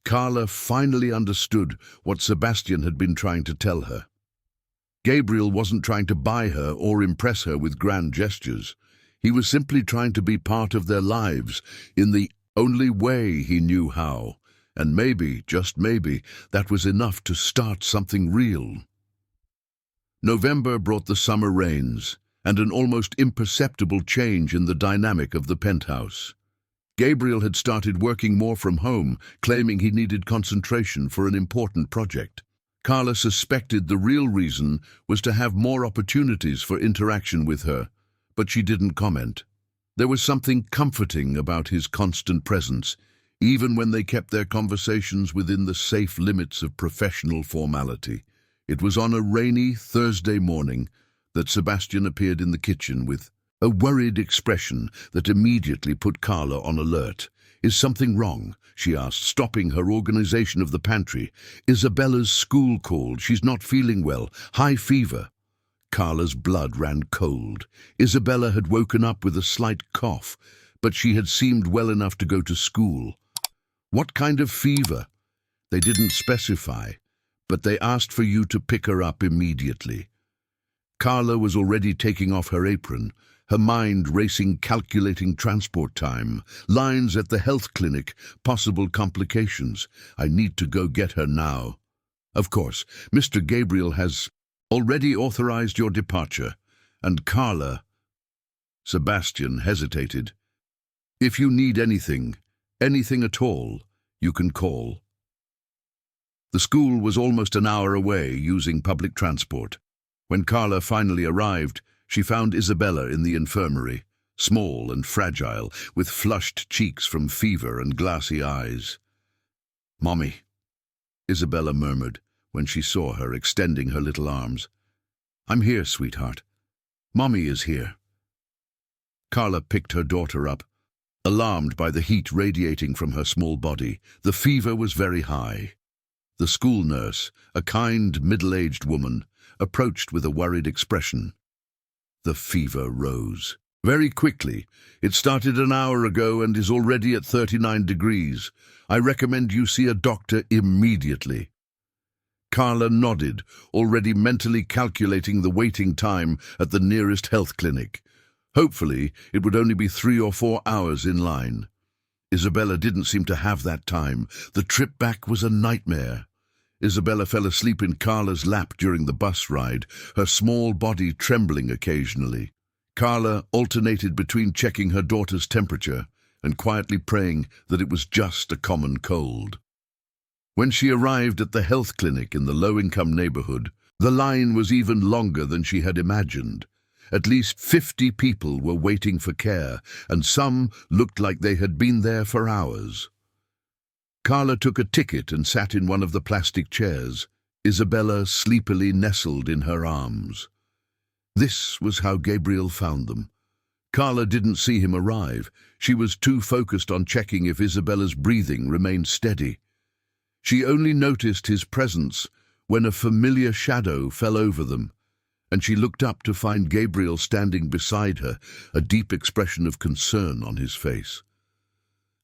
Carla finally understood what Sebastian had been trying to tell her. Gabriel wasn't trying to buy her or impress her with grand gestures. He was simply trying to be part of their lives in the only way he knew how, and maybe, just maybe, that was enough to start something real. November brought the summer rains and an almost imperceptible change in the dynamic of the penthouse. Gabriel had started working more from home, claiming he needed concentration for an important project. Carla suspected the real reason was to have more opportunities for interaction with her, but she didn't comment. There was something comforting about his constant presence, even when they kept their conversations within the safe limits of professional formality. It was on a rainy Thursday morning that Sebastian appeared in the kitchen with a worried expression that immediately put Carla on alert. "Is something wrong?" she asked, stopping her organization of the pantry. "Isabella's school called. She's not feeling well. High fever." Carla's blood ran cold. Isabella had woken up with a slight cough, but she had seemed well enough to go to school. "What kind of fever?" "They didn't specify, but they asked for you to pick her up immediately." Carla was already taking off her apron, her mind racing, calculating transport time, lines at the health clinic, possible complications. "I need to go get her now." "Of course, Mr. Gabriel has already authorized your departure." And Carla... Sebastian hesitated. "If you need anything at all, you can call." The school was almost an hour away using public transport. When Carla finally arrived, she found Isabella in the infirmary, small and fragile, with flushed cheeks from fever and glassy eyes. "Mommy," Isabella murmured when she saw her extending her little arms. "I'm here, sweetheart. Mommy is here." Carla picked her daughter up, alarmed by the heat radiating from her small body. The fever was very high. The school nurse, a kind, middle-aged woman, approached with a worried expression. The fever rose. "Very quickly. It started an hour ago and is already at 39 degrees. I recommend you see a doctor immediately." Carla nodded, already mentally calculating the waiting time at the nearest health clinic. Hopefully, it would only be 3 or 4 hours in line. Isabella didn't seem to have that time. The trip back was a nightmare. Isabella fell asleep in Carla's lap during the bus ride, her small body trembling occasionally. Carla alternated between checking her daughter's temperature and quietly praying that it was just a common cold. When she arrived at the health clinic in the low-income neighborhood, the line was even longer than she had imagined. At least 50 people were waiting for care, and some looked like they had been there for hours. Carla took a ticket and sat in one of the plastic chairs, Isabella sleepily nestled in her arms. This was how Gabriel found them. Carla didn't see him arrive. She was too focused on checking if Isabella's breathing remained steady. She only noticed his presence when a familiar shadow fell over them, and she looked up to find Gabriel standing beside her, a deep expression of concern on his face.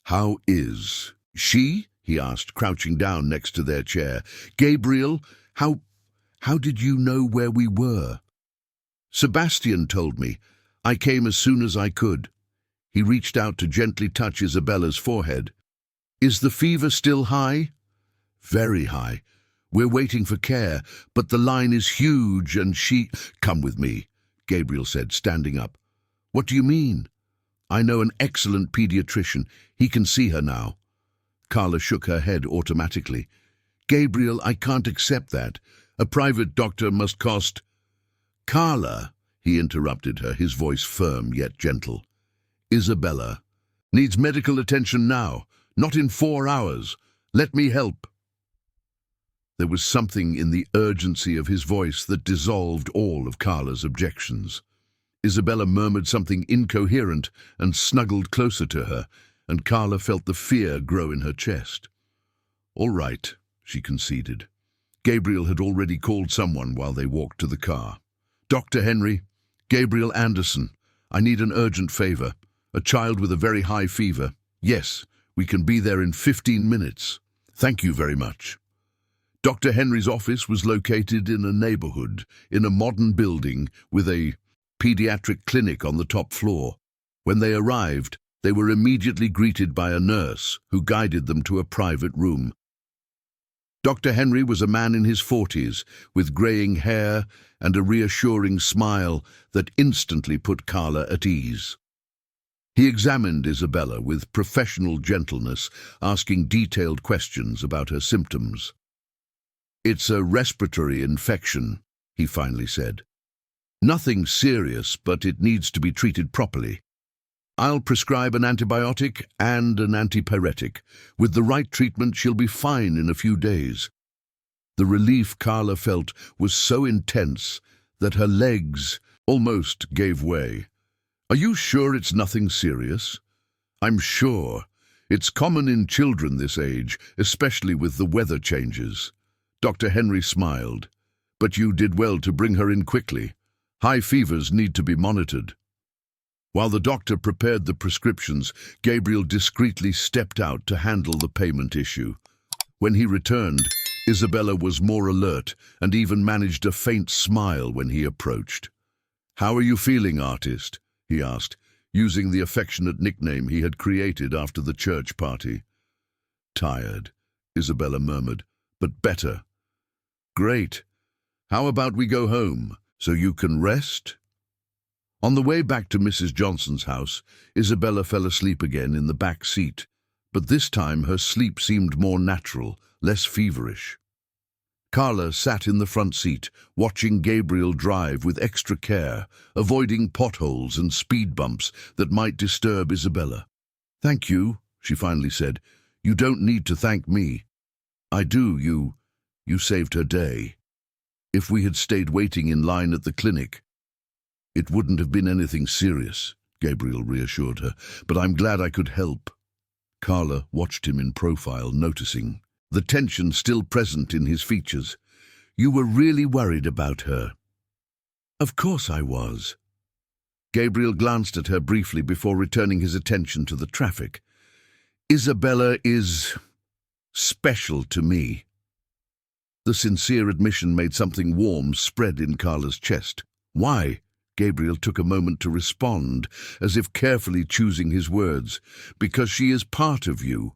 "How is she?" he asked, crouching down next to their chair. "Gabriel, how did you know where we were?" "Sebastian told me. I came as soon as I could." He reached out to gently touch Isabella's forehead. "Is the fever still high?" "Very high. We're waiting for care, but the line is huge and she—" "Come with me," Gabriel said, standing up. "What do you mean?" "I know an excellent pediatrician. He can see her now." Carla shook her head automatically. "Gabriel, I can't accept that. A private doctor must cost—" "Carla," he interrupted her, his voice firm yet gentle. "Isabella needs medical attention now, not in 4 hours. Let me help." There was something in the urgency of his voice that dissolved all of Carla's objections. Isabella murmured something incoherent and snuggled closer to her, and Carla felt the fear grow in her chest. "All right," she conceded. Gabriel had already called someone while they walked to the car. "Dr. Henry, Gabriel Anderson, I need an urgent favor. A child with a very high fever. Yes, we can be there in 15 minutes. Thank you very much." Dr. Henry's office was located in a neighborhood, in a modern building with a pediatric clinic on the top floor. When they arrived, they were immediately greeted by a nurse who guided them to a private room. Dr. Henry was a man in his 40s, with graying hair and a reassuring smile that instantly put Carla at ease. He examined Isabella with professional gentleness, asking detailed questions about her symptoms. "It's a respiratory infection," he finally said. Nothing serious, but it needs to be treated properly. I'll prescribe an antibiotic and an antipyretic. With the right treatment, she'll be fine in a few days. The relief Carla felt was so intense that her legs almost gave way. Are you sure it's nothing serious? I'm sure. It's common in children this age, especially with the weather changes. Dr. Henry smiled. But you did well to bring her in quickly. High fevers need to be monitored. While the doctor prepared the prescriptions, Gabriel discreetly stepped out to handle the payment issue. When he returned, Isabella was more alert and even managed a faint smile when he approached. "How are you feeling, artist?" he asked, using the affectionate nickname he had created after the church party. "Tired," Isabella murmured, "but better." "Great. How about we go home, so you can rest?" On the way back to Mrs. Johnson's house, Isabella fell asleep again in the back seat, but this time her sleep seemed more natural, less feverish. Carla sat in the front seat, watching Gabriel drive with extra care, avoiding potholes and speed bumps that might disturb Isabella. "Thank you," she finally said. "You don't need to thank me." "I do. You saved her day. If we had stayed waiting in line at the clinic, it wouldn't have been anything serious," Gabriel reassured her, "but I'm glad I could help." Carla watched him in profile, noticing the tension still present in his features. "You were really worried about her." "Of course I was." Gabriel glanced at her briefly before returning his attention to the traffic. "Isabella is special to me." The sincere admission made something warm spread in Carla's chest. "Why?" Gabriel took a moment to respond, as if carefully choosing his words. "Because she is part of you,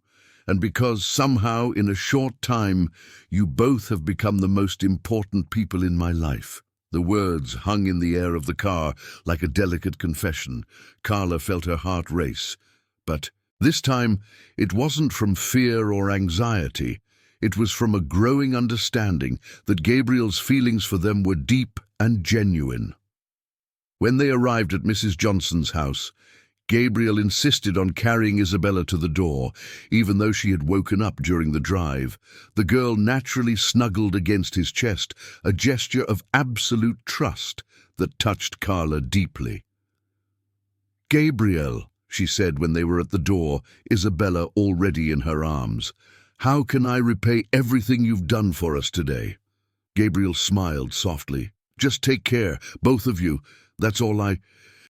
and because somehow in a short time you both have become the most important people in my life." The words hung in the air of the car like a delicate confession. Carla felt her heart race. But this time it wasn't from fear or anxiety. It was from a growing understanding that Gabriel's feelings for them were deep and genuine. When they arrived at Mrs. Johnson's house, Gabriel insisted on carrying Isabella to the door, even though she had woken up during the drive. The girl naturally snuggled against his chest, a gesture of absolute trust that touched Carla deeply. "Gabriel," she said when they were at the door, Isabella already in her arms, "how can I repay everything you've done for us today?" Gabriel smiled softly. "Just take care, both of you. That's all I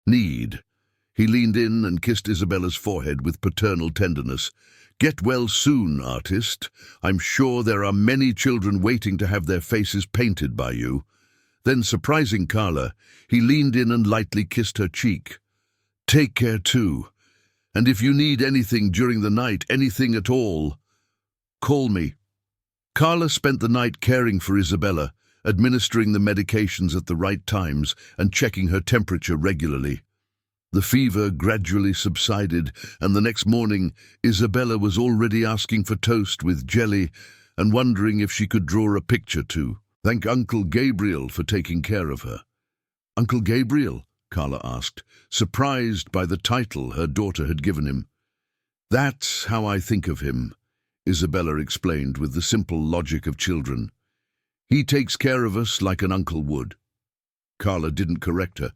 need." He leaned in and kissed Isabella's forehead with paternal tenderness. "Get well soon, artist. I'm sure there are many children waiting to have their faces painted by you." Then, surprising Carla, he leaned in and lightly kissed her cheek. "Take care too. And if you need anything during the night, anything at all, call me." Carla spent the night caring for Isabella, administering the medications at the right times and checking her temperature regularly. The fever gradually subsided, and the next morning Isabella was already asking for toast with jelly and wondering if she could draw a picture to thank Uncle Gabriel for taking care of her. "Uncle Gabriel?" Carla asked, surprised by the title her daughter had given him. "That's how I think of him," Isabella explained with the simple logic of children. "He takes care of us like an uncle would." Carla didn't correct her.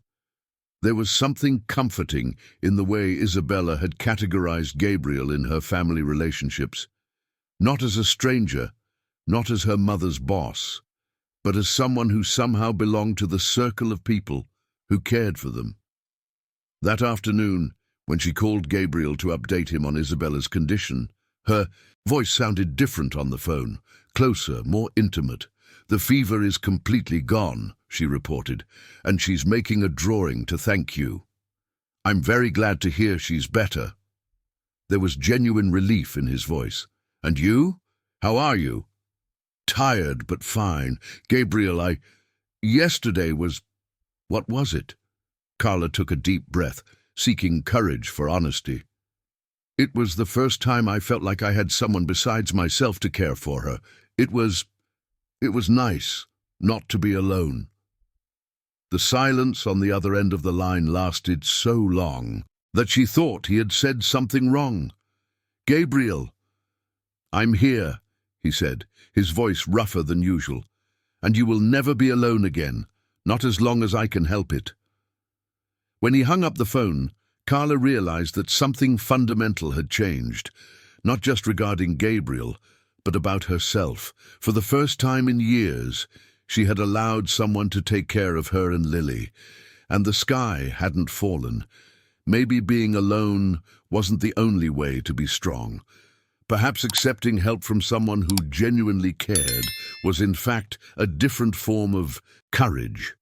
There was something comforting in the way Isabella had categorized Gabriel in her family relationships. Not as a stranger, not as her mother's boss, but as someone who somehow belonged to the circle of people who cared for them. That afternoon, when she called Gabriel to update him on Isabella's condition, her voice sounded different on the phone, closer, more intimate. "The fever is completely gone," she reported, "and she's making a drawing to thank you. I'm very glad to hear she's better." There was genuine relief in his voice. "And you? How are you?" "Tired, but fine. Gabriel, yesterday was—" "What was it?" Carla took a deep breath, seeking courage for honesty. "It was the first time I felt like I had someone besides myself to care for her. It was nice not to be alone." The silence on the other end of the line lasted so long that she thought he had said something wrong. "Gabriel." "I'm here," he said, his voice rougher than usual. "And you will never be alone again, not as long as I can help it." When he hung up the phone, Carla realized that something fundamental had changed, not just regarding Gabriel, but about herself. For the first time in years, she had allowed someone to take care of her and Lily, and the sky hadn't fallen. Maybe being alone wasn't the only way to be strong. Perhaps accepting help from someone who genuinely cared was in fact a different form of courage.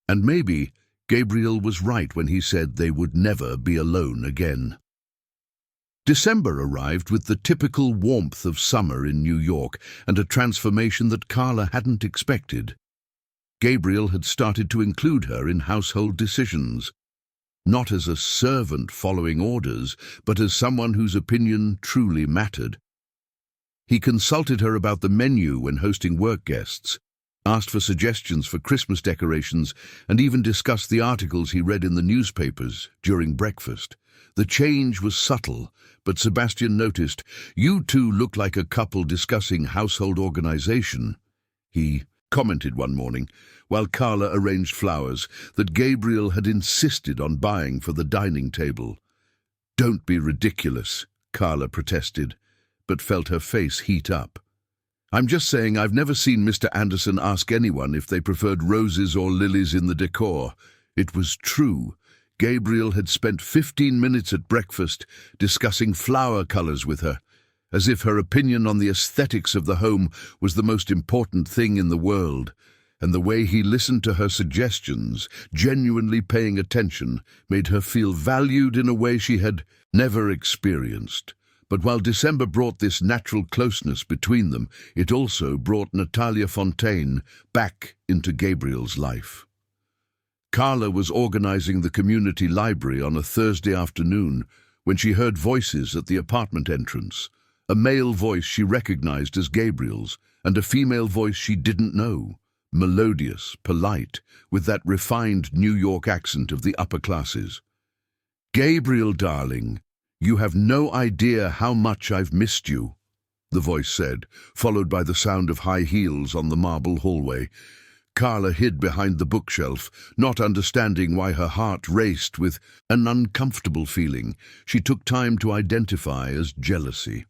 And maybe Gabriel was right when he said they would never be alone again. December arrived with the typical warmth of summer in New York and a transformation that Carla hadn't expected. Gabriel had started to include her in household decisions, not as a servant following orders, but as someone whose opinion truly mattered. He consulted her about the menu when hosting work guests, asked for suggestions for Christmas decorations, and even discussed the articles he read in the newspapers during breakfast. The change was subtle, but Sebastian noticed. "You two look like a couple discussing household organization," he commented one morning, while Carla arranged flowers that Gabriel had insisted on buying for the dining table. "Don't be ridiculous," Carla protested, but felt her face heat up. "I'm just saying I've never seen Mr. Anderson ask anyone if they preferred roses or lilies in the decor." It was true. Gabriel had spent 15 minutes at breakfast discussing flower colors with her, as if her opinion on the aesthetics of the home was the most important thing in the world. And the way he listened to her suggestions, genuinely paying attention, made her feel valued in a way she had never experienced. But while December brought this natural closeness between them, it also brought Natalia Fontaine back into Gabriel's life. Carla was organizing the community library on a Thursday afternoon when she heard voices at the apartment entrance. A male voice she recognized as Gabriel's, and a female voice she didn't know. Melodious, polite, with that refined New York accent of the upper classes. "Gabriel, darling, you have no idea how much I've missed you," the voice said, followed by the sound of high heels on the marble hallway. Carla hid behind the bookshelf, not understanding why her heart raced with an uncomfortable feeling she took time to identify as jealousy.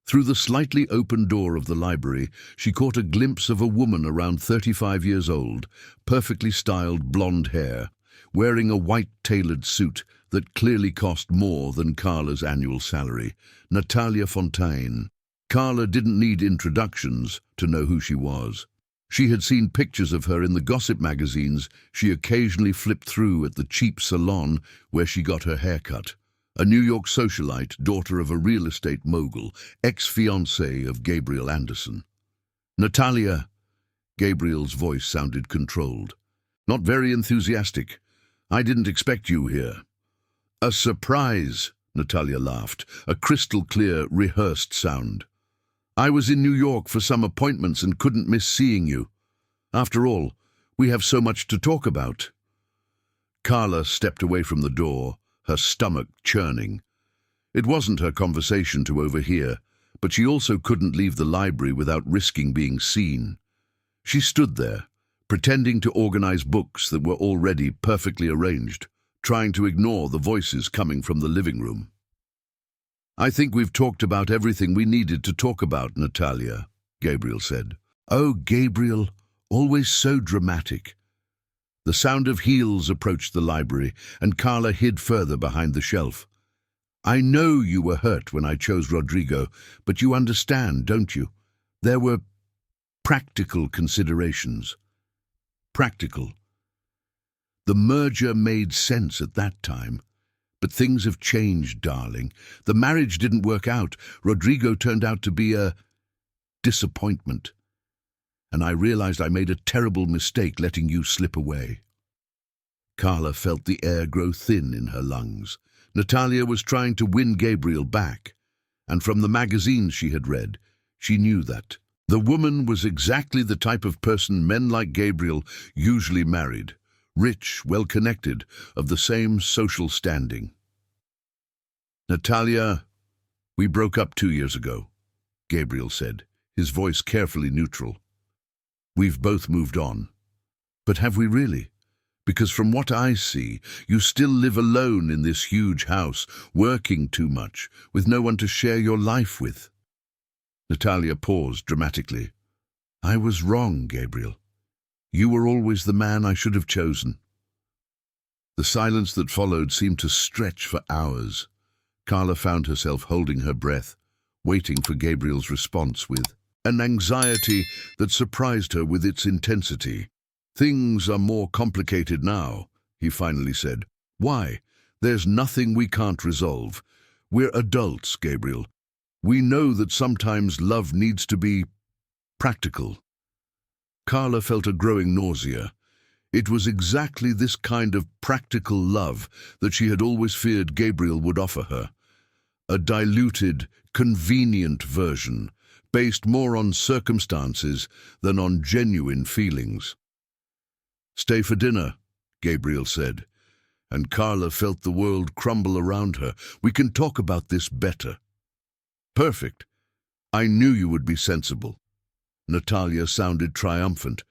Through the slightly open door of the library, she caught a glimpse of a woman around 35 years old, perfectly styled blonde hair, wearing a white tailored suit that clearly cost more than Carla's annual salary. Natalia Fontaine. Carla didn't need introductions to know who she was. She had seen pictures of her in the gossip magazines she occasionally flipped through at the cheap salon where she got her hair cut. A New York socialite, daughter of a real estate mogul, ex-fiancée of Gabriel Anderson. "Natalia," Gabriel's voice sounded controlled. "Not very enthusiastic. I didn't expect you here." "A surprise," Natalia laughed, a crystal-clear, rehearsed sound. "I was in New York for some appointments and couldn't miss seeing you. After all, we have so much to talk about." Carla stepped away from the door, her stomach churning. It wasn't her conversation to overhear, but she also couldn't leave the library without risking being seen. She stood there, pretending to organize books that were already perfectly arranged, trying to ignore the voices coming from the living room. "I think we've talked about everything we needed to talk about, Natalia," Gabriel said. "Oh, Gabriel, always so dramatic." The sound of heels approached the library, and Carla hid further behind the shelf. "I know you were hurt when I chose Rodrigo, but you understand, don't you? There were practical considerations." Practical. The merger made sense at that time. But things have changed, darling. The marriage didn't work out. Rodrigo turned out to be a disappointment. And I realized I made a terrible mistake letting you slip away. Carla felt the air grow thin in her lungs. Natalia was trying to win Gabriel back, and from the magazines she had read, she knew that The woman was exactly the type of person men like Gabriel usually married, rich, well-connected, of the same social standing. "Natalia, we broke up 2 years ago," Gabriel said, his voice carefully neutral. "We've both moved on. But have we really? Because from what I see, you still live alone in this huge house, working too much, with no one to share your life with." Natalia paused dramatically. "I was wrong, Gabriel. You were always the man I should have chosen." The silence that followed seemed to stretch for hours. Carla found herself holding her breath, waiting for Gabriel's response with an anxiety that surprised her with its intensity. "Things are more complicated now," he finally said. "Why? There's nothing we can't resolve. We're adults, Gabriel. We know that sometimes love needs to be practical." Carla felt a growing nausea. It was exactly this kind of practical love that she had always feared Gabriel would offer her. A diluted, convenient version, based more on circumstances than on genuine feelings. "Stay for dinner," Gabriel said, and Carla felt the world crumble around her. "We can talk about this better." "Perfect. I knew you would be sensible." Natalia sounded triumphant.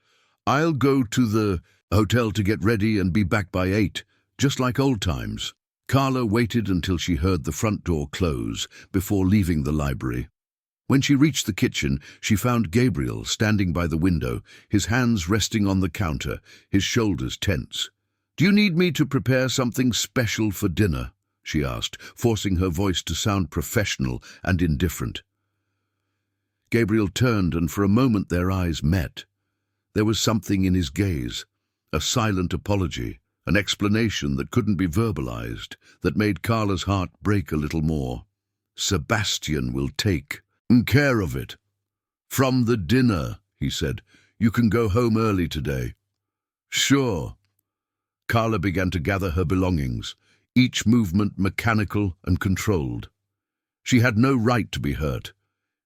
"I'll go to the hotel to get ready and be back by 8, just like old times." Carla waited until she heard the front door close before leaving the library. When she reached the kitchen, she found Gabriel standing by the window, his hands resting on the counter, his shoulders tense. "Do you need me to prepare something special for dinner?" she asked, forcing her voice to sound professional and indifferent. Gabriel turned, and for a moment their eyes met. There was something in his gaze, a silent apology, an explanation that couldn't be verbalized, that made Carla's heart break a little more. "Sebastian will take care of it." "From the dinner," he said. "You can go home early today." "Sure." Carla began to gather her belongings, each movement mechanical and controlled. She had no right to be hurt.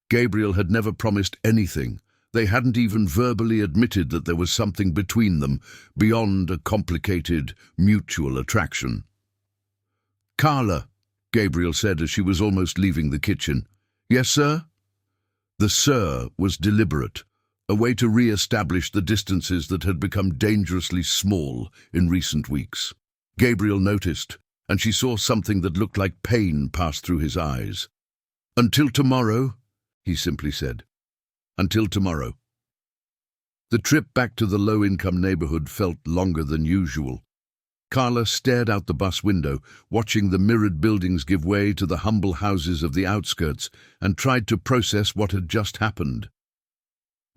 Gabriel had never promised anything. They hadn't even verbally admitted that there was something between them beyond a complicated mutual attraction. "Carla," Gabriel said as she was almost leaving the kitchen. "Yes, sir?" The "sir" was deliberate, a way to re-establish the distances that had become dangerously small in recent weeks. Gabriel noticed, and she saw something that looked like pain pass through his eyes. "Until tomorrow," he simply said. "Until tomorrow." The trip back to the low-income neighborhood felt longer than usual. Carla stared out the bus window, watching the mirrored buildings give way to the humble houses of the outskirts, and tried to process what had just happened.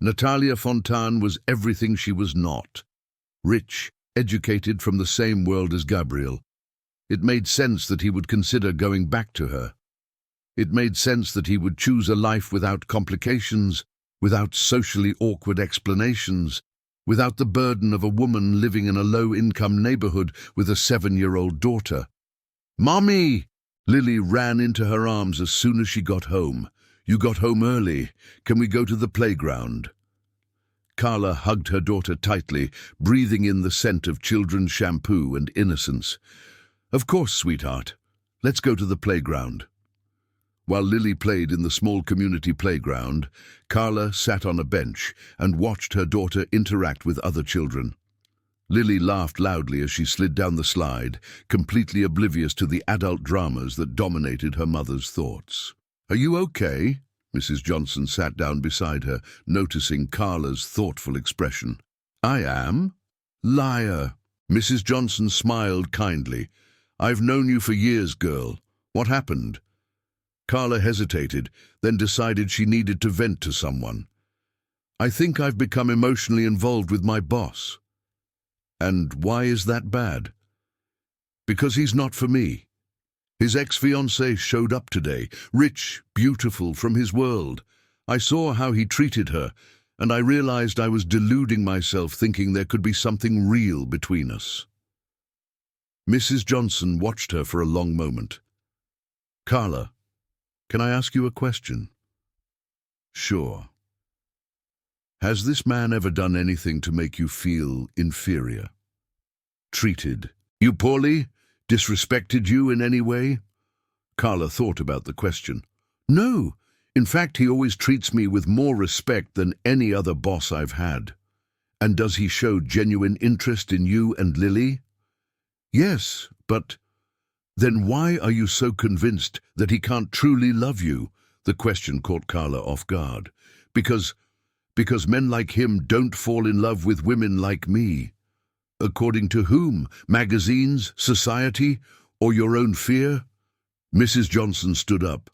Natalia Fontan was everything she was not. Rich, educated, from the same world as Gabriel. It made sense that he would consider going back to her. It made sense that he would choose a life without complications, without socially awkward explanations, without the burden of a woman living in a low-income neighborhood with a 7-year-old daughter. "Mommy!" Lily ran into her arms as soon as she got home. "You got home early. Can we go to the playground?" Carla hugged her daughter tightly, breathing in the scent of children's shampoo and innocence. "Of course, sweetheart. Let's go to the playground." While Lily played in the small community playground, Carla sat on a bench and watched her daughter interact with other children. Lily laughed loudly as she slid down the slide, completely oblivious to the adult dramas that dominated her mother's thoughts. "Are you okay?" Mrs. Johnson sat down beside her, noticing Carla's thoughtful expression. "I am." "Liar." Mrs. Johnson smiled kindly. "I've known you for years, girl. What happened?" Carla hesitated, then decided she needed to vent to someone. "I think I've become emotionally involved with my boss." "And why is that bad?" "Because he's not for me. His ex-fiancée showed up today, rich, beautiful, from his world. I saw how he treated her, and I realized I was deluding myself thinking there could be something real between us." Mrs. Johnson watched her for a long moment. "Carla, can I ask you a question?" "Sure." Has this man ever done anything to make you feel inferior? Treated you poorly? Disrespected you in any way? Carla thought about the question. No. In fact, he always treats me with more respect than any other boss I've had. And does he show genuine interest in you and Lily? Yes, but then why are you so convinced that he can't truly love you? The question caught Carla off guard. Because men like him don't fall in love with women like me. According to whom? Magazines, society, or your own fear? Mrs. Johnson stood up.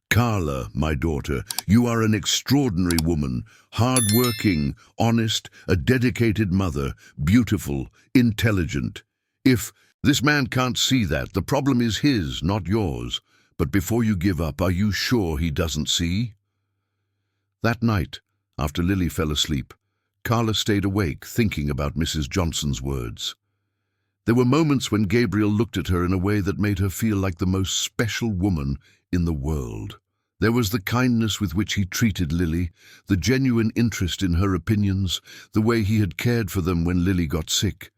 Carla, my daughter, you are an extraordinary woman, hard-working, honest, a dedicated mother, beautiful, intelligent. If this man can't see that, the problem is his, not yours. But before you give up, are you sure he doesn't see? That night, after Lily fell asleep, Carla stayed awake, thinking about Mrs. Johnson's words. There were moments when Gabriel looked at her in a way that made her feel like the most special woman in the world. There was the kindness with which he treated Lily, the genuine interest in her opinions, the way he had cared for them when Lily got sick.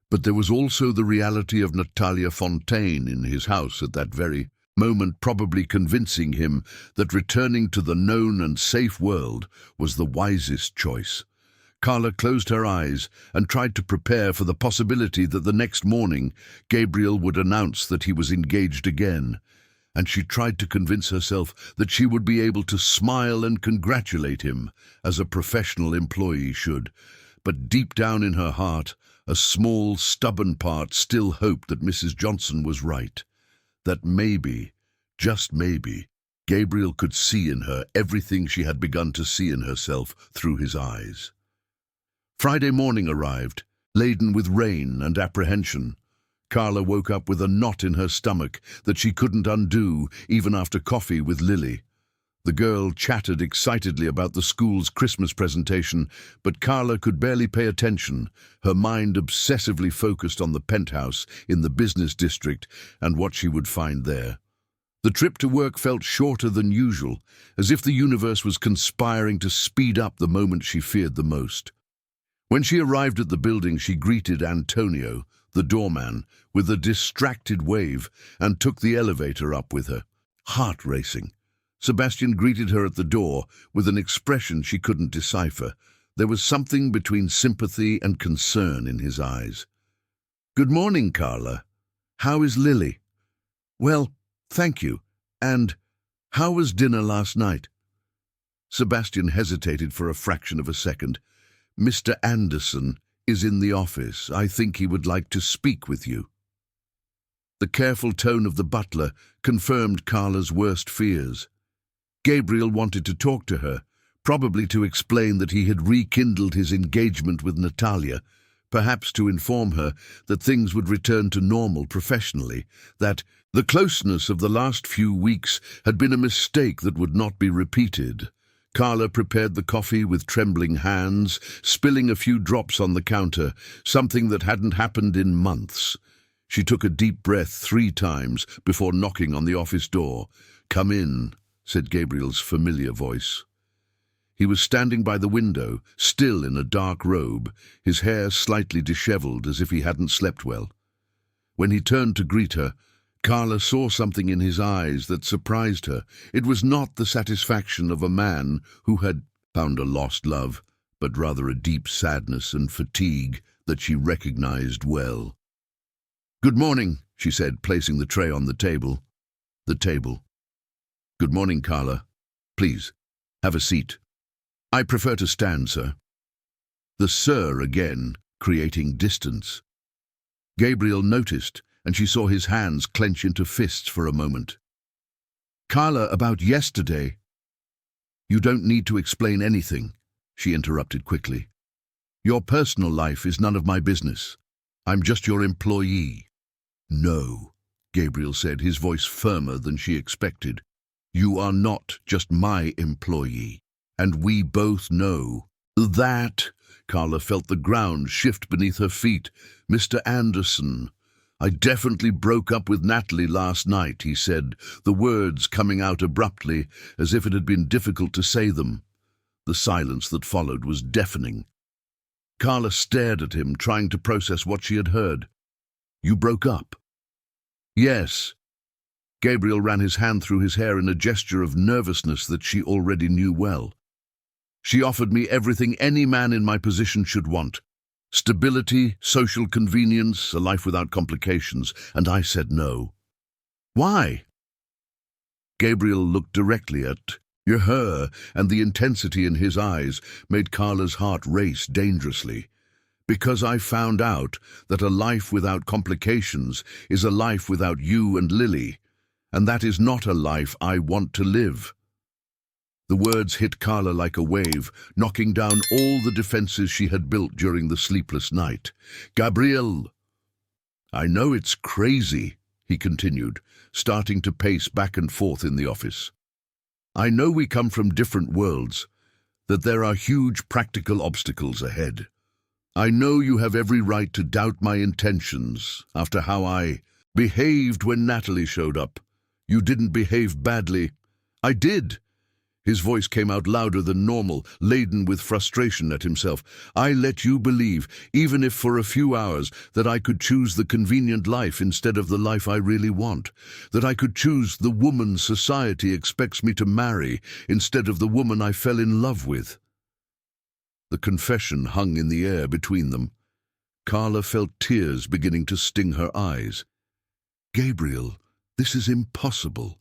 But there was also the reality of Natalia Fontaine in his house at that very moment, probably convincing him that returning to the known and safe world was the wisest choice. Carla closed her eyes and tried to prepare for the possibility that the next morning Gabriel would announce that he was engaged again, and she tried to convince herself that she would be able to smile and congratulate him, as a professional employee should. But deep down in her heart, a small, stubborn part still hoped that Mrs. Johnson was right, that maybe, just maybe, Gabriel could see in her everything she had begun to see in herself through his eyes. Friday morning arrived, laden with rain and apprehension. Carla woke up with a knot in her stomach that she couldn't undo even after coffee with Lily. The girl chattered excitedly about the school's Christmas presentation, but Carla could barely pay attention, her mind obsessively focused on the penthouse in the business district and what she would find there. The trip to work felt shorter than usual, as if the universe was conspiring to speed up the moment she feared the most. When she arrived at the building, she greeted Antonio, the doorman, with a distracted wave and took the elevator up with her, heart racing. Sebastian greeted her at the door with an expression she couldn't decipher. There was something between sympathy and concern in his eyes. "Good morning, Carla. How is Lily?" "Well, thank you. And how was dinner last night?" Sebastian hesitated for a fraction of a second. "Mr. Anderson is in the office. I think he would like to speak with you." The careful tone of the butler confirmed Carla's worst fears. Gabriel wanted to talk to her, probably to explain that he had rekindled his engagement with Natalia, perhaps to inform her that things would return to normal professionally, that the closeness of the last few weeks had been a mistake that would not be repeated. Carla prepared the coffee with trembling hands, spilling a few drops on the counter, something that hadn't happened in months. She took a deep breath 3 times before knocking on the office door. "Come in," said Gabriel's familiar voice. He was standing by the window, still in a dark robe, his hair slightly disheveled as if he hadn't slept well. When he turned to greet her, Carla saw something in his eyes that surprised her. It was not the satisfaction of a man who had found a lost love, but rather a deep sadness and fatigue that she recognized well. "Good morning," she said, placing the tray on the table. The table. "Good morning, Carla. Please, have a seat." "I prefer to stand, sir." The "sir" again, creating distance. Gabriel noticed, and she saw his hands clench into fists for a moment. "Carla, about yesterday—" "You don't need to explain anything," she interrupted quickly. "Your personal life is none of my business. I'm just your employee." "No," Gabriel said, his voice firmer than she expected. "You are not just my employee, and we both know that." Carla felt the ground shift beneath her feet. "Mr. Anderson, I definitely broke up with Natalie last night," he said, the words coming out abruptly, as if it had been difficult to say them. The silence that followed was deafening. Carla stared at him, trying to process what she had heard. "You broke up?" "Yes." Gabriel ran his hand through his hair in a gesture of nervousness that she already knew well. "She offered me everything any man in my position should want. Stability, social convenience, a life without complications, and I said no." "Why?" Gabriel looked directly at her, and the intensity in his eyes made Carla's heart race dangerously. "Because I found out that a life without complications is a life without you and Lily, and that is not a life I want to live." The words hit Carla like a wave, knocking down all the defenses she had built during the sleepless night. "Gabriel, I know it's crazy," he continued, starting to pace back and forth in the office. "I know we come from different worlds, that there are huge practical obstacles ahead. I know you have every right to doubt my intentions after how I behaved when Natalie showed up. You didn't behave badly." "I did." His voice came out louder than normal, laden with frustration at himself. "I let you believe, even if for a few hours, that I could choose the convenient life instead of the life I really want. That I could choose the woman society expects me to marry instead of the woman I fell in love with." The confession hung in the air between them. Carla felt tears beginning to sting her eyes. "Gabriel, this is impossible.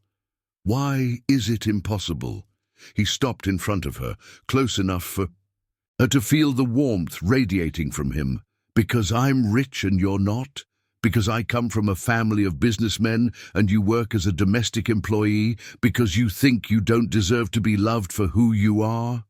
Why is it impossible?" He stopped in front of her, close enough for her to feel the warmth radiating from him. "Because I'm rich and you're not? Because I come from a family of businessmen and you work as a domestic employee? Because you think you don't deserve to be loved for who you are?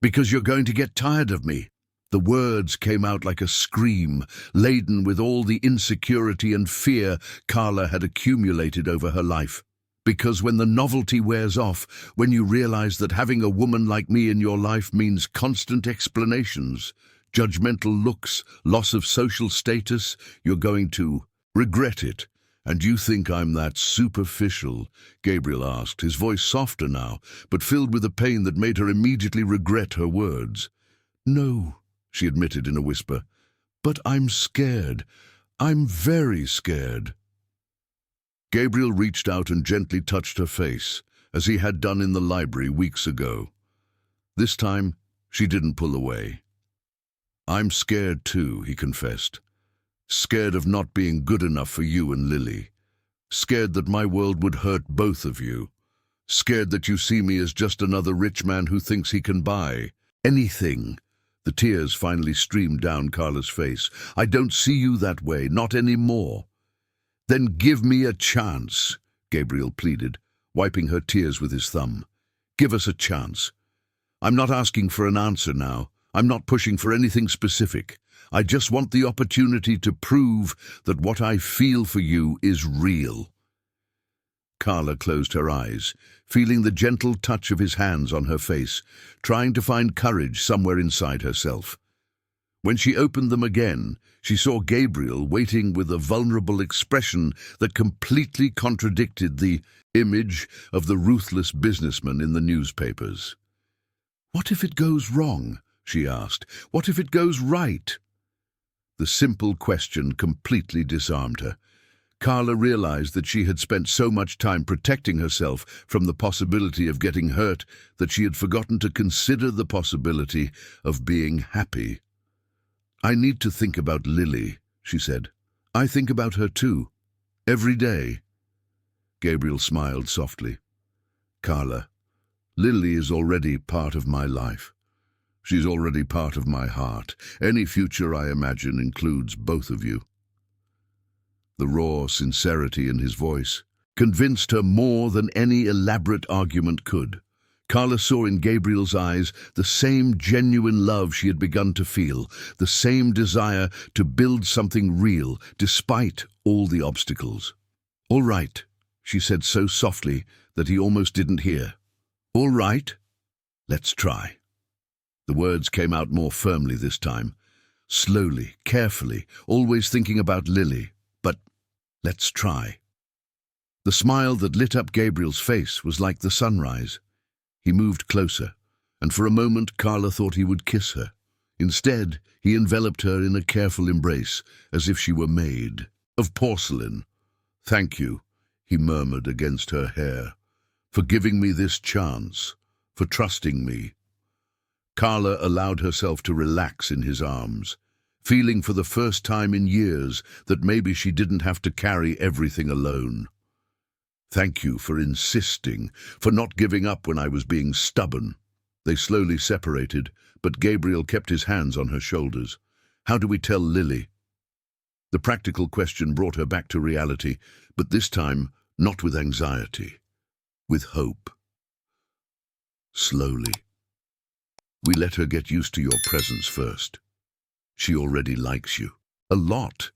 Because you're going to get tired of me?" The words came out like a scream, laden with all the insecurity and fear Carla had accumulated over her life. "Because when the novelty wears off, when you realize that having a woman like me in your life means constant explanations, judgmental looks, loss of social status, you're going to regret it." "And you think I'm that superficial?" Gabriel asked, his voice softer now, but filled with a pain that made her immediately regret her words. "No," she admitted in a whisper, "but I'm scared. I'm very scared." Gabriel reached out and gently touched her face, as he had done in the library weeks ago. This time, she didn't pull away. "I'm scared too," he confessed. "Scared of not being good enough for you and Lily. Scared that my world would hurt both of you. Scared that you see me as just another rich man who thinks he can buy anything." The tears finally streamed down Carla's face. "I don't see you that way, not anymore." "Then give me a chance," Gabriel pleaded, wiping her tears with his thumb. "Give us a chance. I'm not asking for an answer now. I'm not pushing for anything specific. I just want the opportunity to prove that what I feel for you is real." Carla closed her eyes, feeling the gentle touch of his hands on her face, trying to find courage somewhere inside herself. When she opened them again, she saw Gabriel waiting with a vulnerable expression that completely contradicted the image of the ruthless businessman in the newspapers. "What if it goes wrong?" she asked. "What if it goes right?" The simple question completely disarmed her. Carla realized that she had spent so much time protecting herself from the possibility of getting hurt that she had forgotten to consider the possibility of being happy. "I need to think about Lily," she said. "I think about her too. Every day." Gabriel smiled softly. "Carla, Lily is already part of my life. She's already part of my heart. Any future I imagine includes both of you." The raw sincerity in his voice convinced her more than any elaborate argument could. Carla saw in Gabriel's eyes the same genuine love she had begun to feel, the same desire to build something real, despite all the obstacles. "All right," she said so softly that he almost didn't hear. "All right, let's try." The words came out more firmly this time, slowly, carefully, always thinking about Lily. "But let's try." The smile that lit up Gabriel's face was like the sunrise. He moved closer, and for a moment Carla thought he would kiss her. Instead, he enveloped her in a careful embrace, as if she were made of porcelain. "Thank you," he murmured against her hair, "for giving me this chance, for trusting me." Carla allowed herself to relax in his arms, feeling for the first time in years that maybe she didn't have to carry everything alone. "Thank you for insisting, for not giving up when I was being stubborn." They slowly separated, but Gabriel kept his hands on her shoulders. "How do we tell Lily?" The practical question brought her back to reality, but this time not with anxiety, with hope. "Slowly. We let her get used to your presence first. She already likes you. A lot.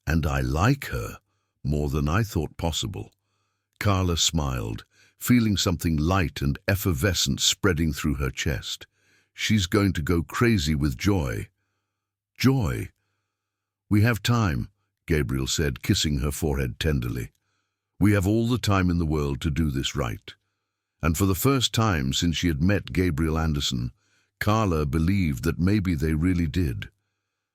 And I like her more than I thought possible." Carla smiled, feeling something light and effervescent spreading through her chest. "She's going to go crazy with joy." "Joy?" "We have time," Gabriel said, kissing her forehead tenderly. "We have all the time in the world to do this right." And for the first time since she had met Gabriel Anderson, Carla believed that maybe they really did.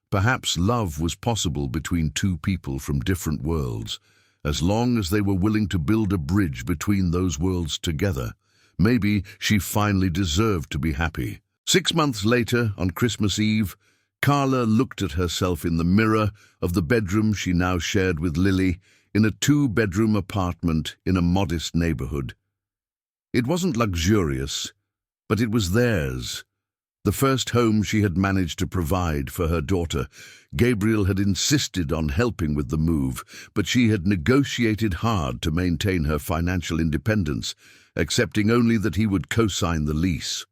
Perhaps love was possible between two people from different worlds, as long as they were willing to build a bridge between those worlds together. Maybe she finally deserved to be happy. 6 months later, on Christmas Eve, Carla looked at herself in the mirror of the bedroom she now shared with Lily in a 2-bedroom apartment in a modest neighborhood. It wasn't luxurious, but it was theirs. The first home she had managed to provide for her daughter. Gabriel had insisted on helping with the move, but she had negotiated hard to maintain her financial independence, accepting only that he would co-sign the lease.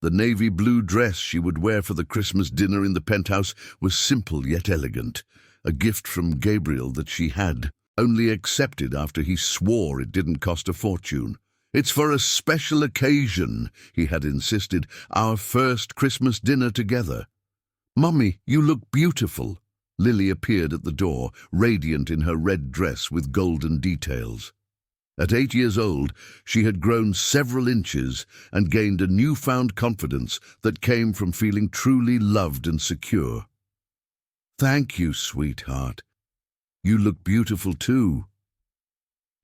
The navy blue dress she would wear for the Christmas dinner in the penthouse was simple yet elegant, a gift from Gabriel that she had only accepted after he swore it didn't cost a fortune. "It's for a special occasion," he had insisted, "our first Christmas dinner together." "Mummy, you look beautiful." Lily appeared at the door, radiant in her red dress with golden details. At 8 years old, she had grown several inches and gained a newfound confidence that came from feeling truly loved and secure. "Thank you, sweetheart. You look beautiful too."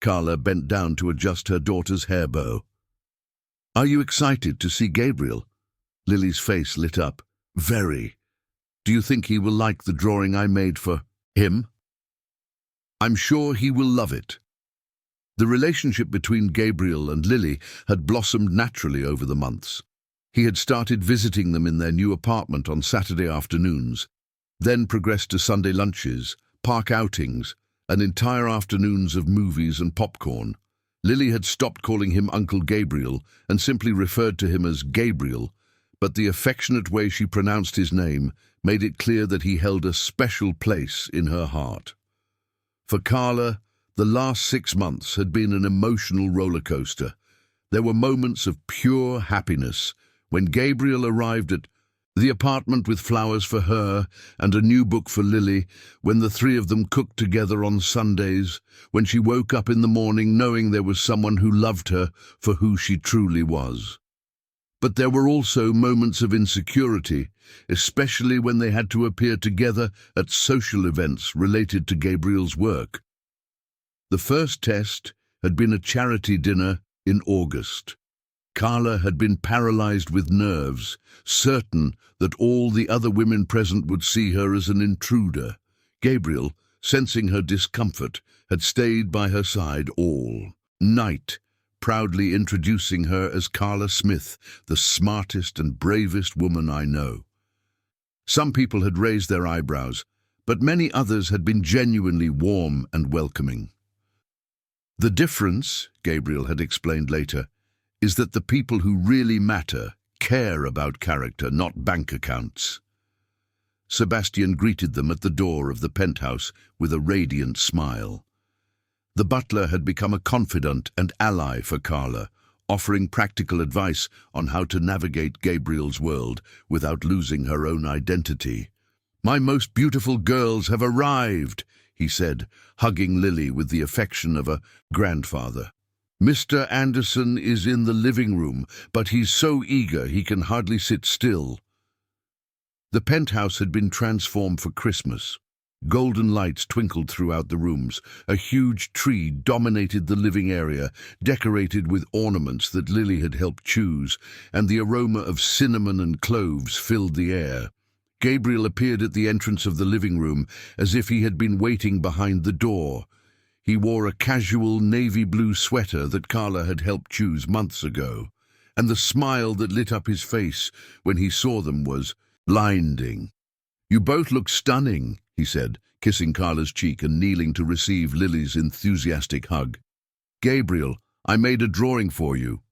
Carla bent down to adjust her daughter's hair bow. "Are you excited to see Gabriel?" Lily's face lit up. "Very. Do you think he will like the drawing I made for him?" "I'm sure he will love it." The relationship between Gabriel and Lily had blossomed naturally over the months. He had started visiting them in their new apartment on Saturday afternoons, then progressed to Sunday lunches, park outings, and entire afternoons of movies and popcorn. Lily had stopped calling him Uncle Gabriel and simply referred to him as Gabriel, but the affectionate way she pronounced his name made it clear that he held a special place in her heart. For Carla, the last 6 months had been an emotional roller coaster. There were moments of pure happiness when Gabriel arrived at the apartment with flowers for her and a new book for Lily, when the three of them cooked together on Sundays, when she woke up in the morning knowing there was someone who loved her for who she truly was. But there were also moments of insecurity, especially when they had to appear together at social events related to Gabriel's work. The first test had been a charity dinner in August. Carla had been paralyzed with nerves, certain that all the other women present would see her as an intruder. Gabriel, sensing her discomfort, had stayed by her side all night, proudly introducing her as Carla Smith, the smartest and bravest woman I know. Some people had raised their eyebrows, but many others had been genuinely warm and welcoming. "The difference," Gabriel had explained later, "is that the people who really matter care about character, not bank accounts." Sebastian greeted them at the door of the penthouse with a radiant smile. The butler had become a confidant and ally for Carla, offering practical advice on how to navigate Gabriel's world without losing her own identity. "My most beautiful girls have arrived," he said, hugging Lily with the affection of a grandfather. Mr. Anderson is in the living room, but he's so eager he can hardly sit still. The penthouse had been transformed for Christmas. Golden lights twinkled throughout the rooms. A huge tree dominated the living area, decorated with ornaments that Lily had helped choose, and the aroma of cinnamon and cloves filled the air. Gabriel appeared at the entrance of the living room, as if he had been waiting behind the door. He wore a casual navy blue sweater that Carla had helped choose months ago, and the smile that lit up his face when he saw them was blinding. "You both look stunning," he said, kissing Carla's cheek and kneeling to receive Lily's enthusiastic hug. "Gabriel, I made a drawing for you."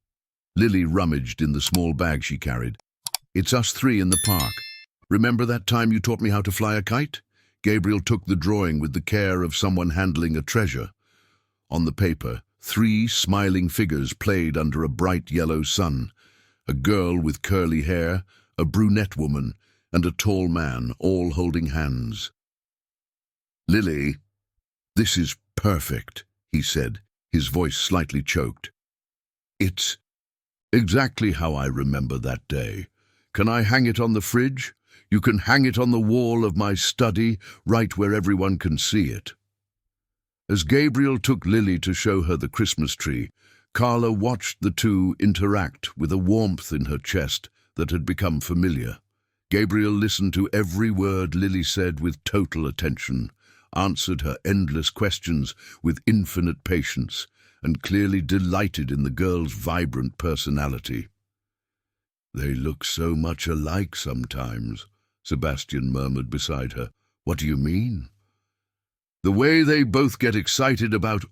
Lily rummaged in the small bag she carried. "It's us three in the park. Remember that time you taught me how to fly a kite?" Gabriel took the drawing with the care of someone handling a treasure. On the paper, 3 smiling figures played under a bright yellow sun. A girl with curly hair, a brunette woman, and a tall man, all holding hands. "Lily, this is perfect," he said, his voice slightly choked. "It's exactly how I remember that day. Can I hang it on the fridge? You can hang it on the wall of my study, right where everyone can see it." As Gabriel took Lily to show her the Christmas tree, Carla watched the two interact with a warmth in her chest that had become familiar. Gabriel listened to every word Lily said with total attention, answered her endless questions with infinite patience, and clearly delighted in the girl's vibrant personality. "They look so much alike sometimes," Sebastian murmured beside her. "What do you mean?" "The way they both get excited about,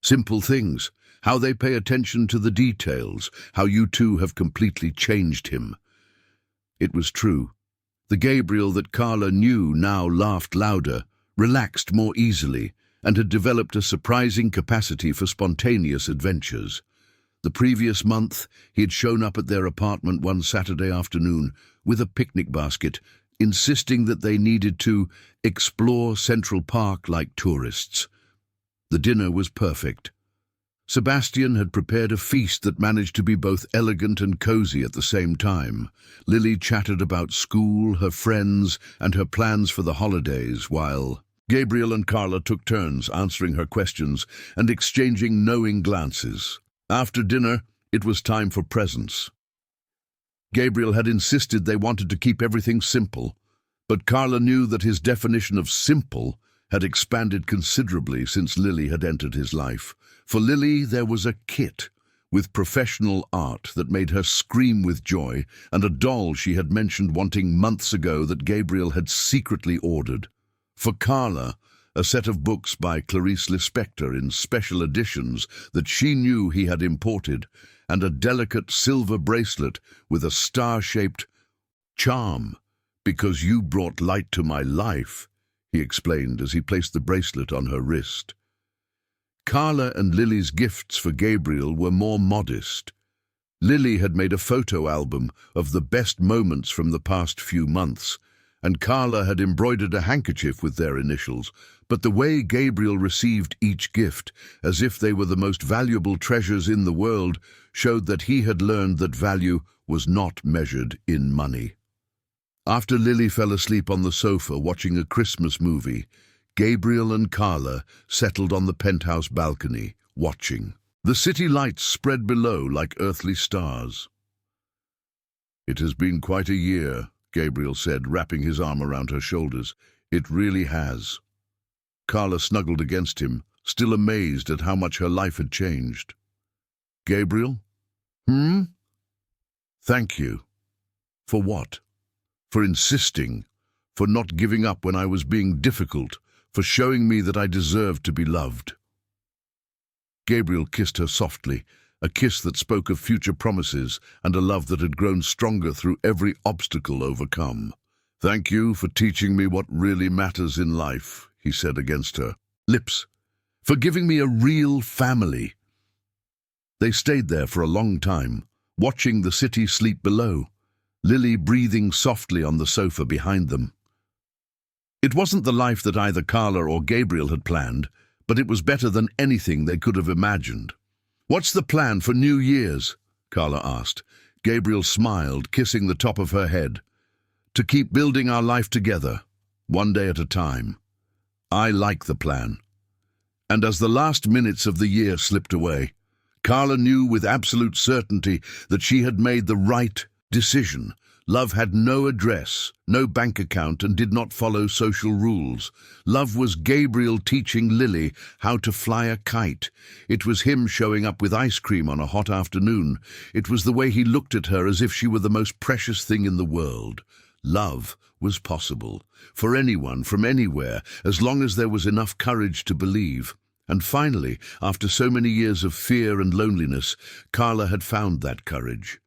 simple things, how they pay attention to the details, how you two have completely changed him." It was true. The Gabriel that Carla knew now laughed louder, relaxed more easily, and had developed a surprising capacity for spontaneous adventures. The previous month, he had shown up at their apartment one Saturday afternoon with a picnic basket, insisting that they needed to explore Central Park like tourists. The dinner was perfect. Sebastian had prepared a feast that managed to be both elegant and cozy at the same time. Lily chattered about school, her friends, and her plans for the holidays, while Gabriel and Carla took turns answering her questions and exchanging knowing glances. After dinner, it was time for presents. Gabriel had insisted they wanted to keep everything simple, but Carla knew that his definition of simple had expanded considerably since Lily had entered his life. For Lily, there was a kit with professional art that made her scream with joy, and a doll she had mentioned wanting months ago that Gabriel had secretly ordered. For Carla, a set of books by Clarice Lispector in special editions that she knew he had imported, and a delicate silver bracelet with a star-shaped charm. "Because you brought light to my life," he explained as he placed the bracelet on her wrist. Carla and Lily's gifts for Gabriel were more modest. Lily had made a photo album of the best moments from the past few months, and Carla had embroidered a handkerchief with their initials, but the way Gabriel received each gift, as if they were the most valuable treasures in the world, showed that he had learned that value was not measured in money. After Lily fell asleep on the sofa watching a Christmas movie, Gabriel and Carla settled on the penthouse balcony, watching. The city lights spread below like earthly stars. "It has been quite a year," Gabriel said, wrapping his arm around her shoulders. "It really has." Carla snuggled against him, still amazed at how much her life had changed. "Gabriel? Thank you." "For what?" "For insisting, for not giving up when I was being difficult, for showing me that I deserved to be loved." Gabriel kissed her softly, a kiss that spoke of future promises and a love that had grown stronger through every obstacle overcome. "Thank you for teaching me what really matters in life," he said against her lips, "for giving me a real family." They stayed there for a long time, watching the city sleep below, Lily breathing softly on the sofa behind them. It wasn't the life that either Carla or Gabriel had planned, but it was better than anything they could have imagined. "What's the plan for New Year's?" Carla asked. Gabriel smiled, kissing the top of her head. "To keep building our life together, one day at a time. I like the plan." And as the last minutes of the year slipped away, Carla knew with absolute certainty that she had made the right decision. Love had no address, no bank account, and did not follow social rules. Love was Gabriel teaching Lily how to fly a kite. It was him showing up with ice cream on a hot afternoon. It was the way he looked at her as if she were the most precious thing in the world. Love was possible, for anyone, from anywhere, as long as there was enough courage to believe. And finally, after so many years of fear and loneliness, Carla had found that courage.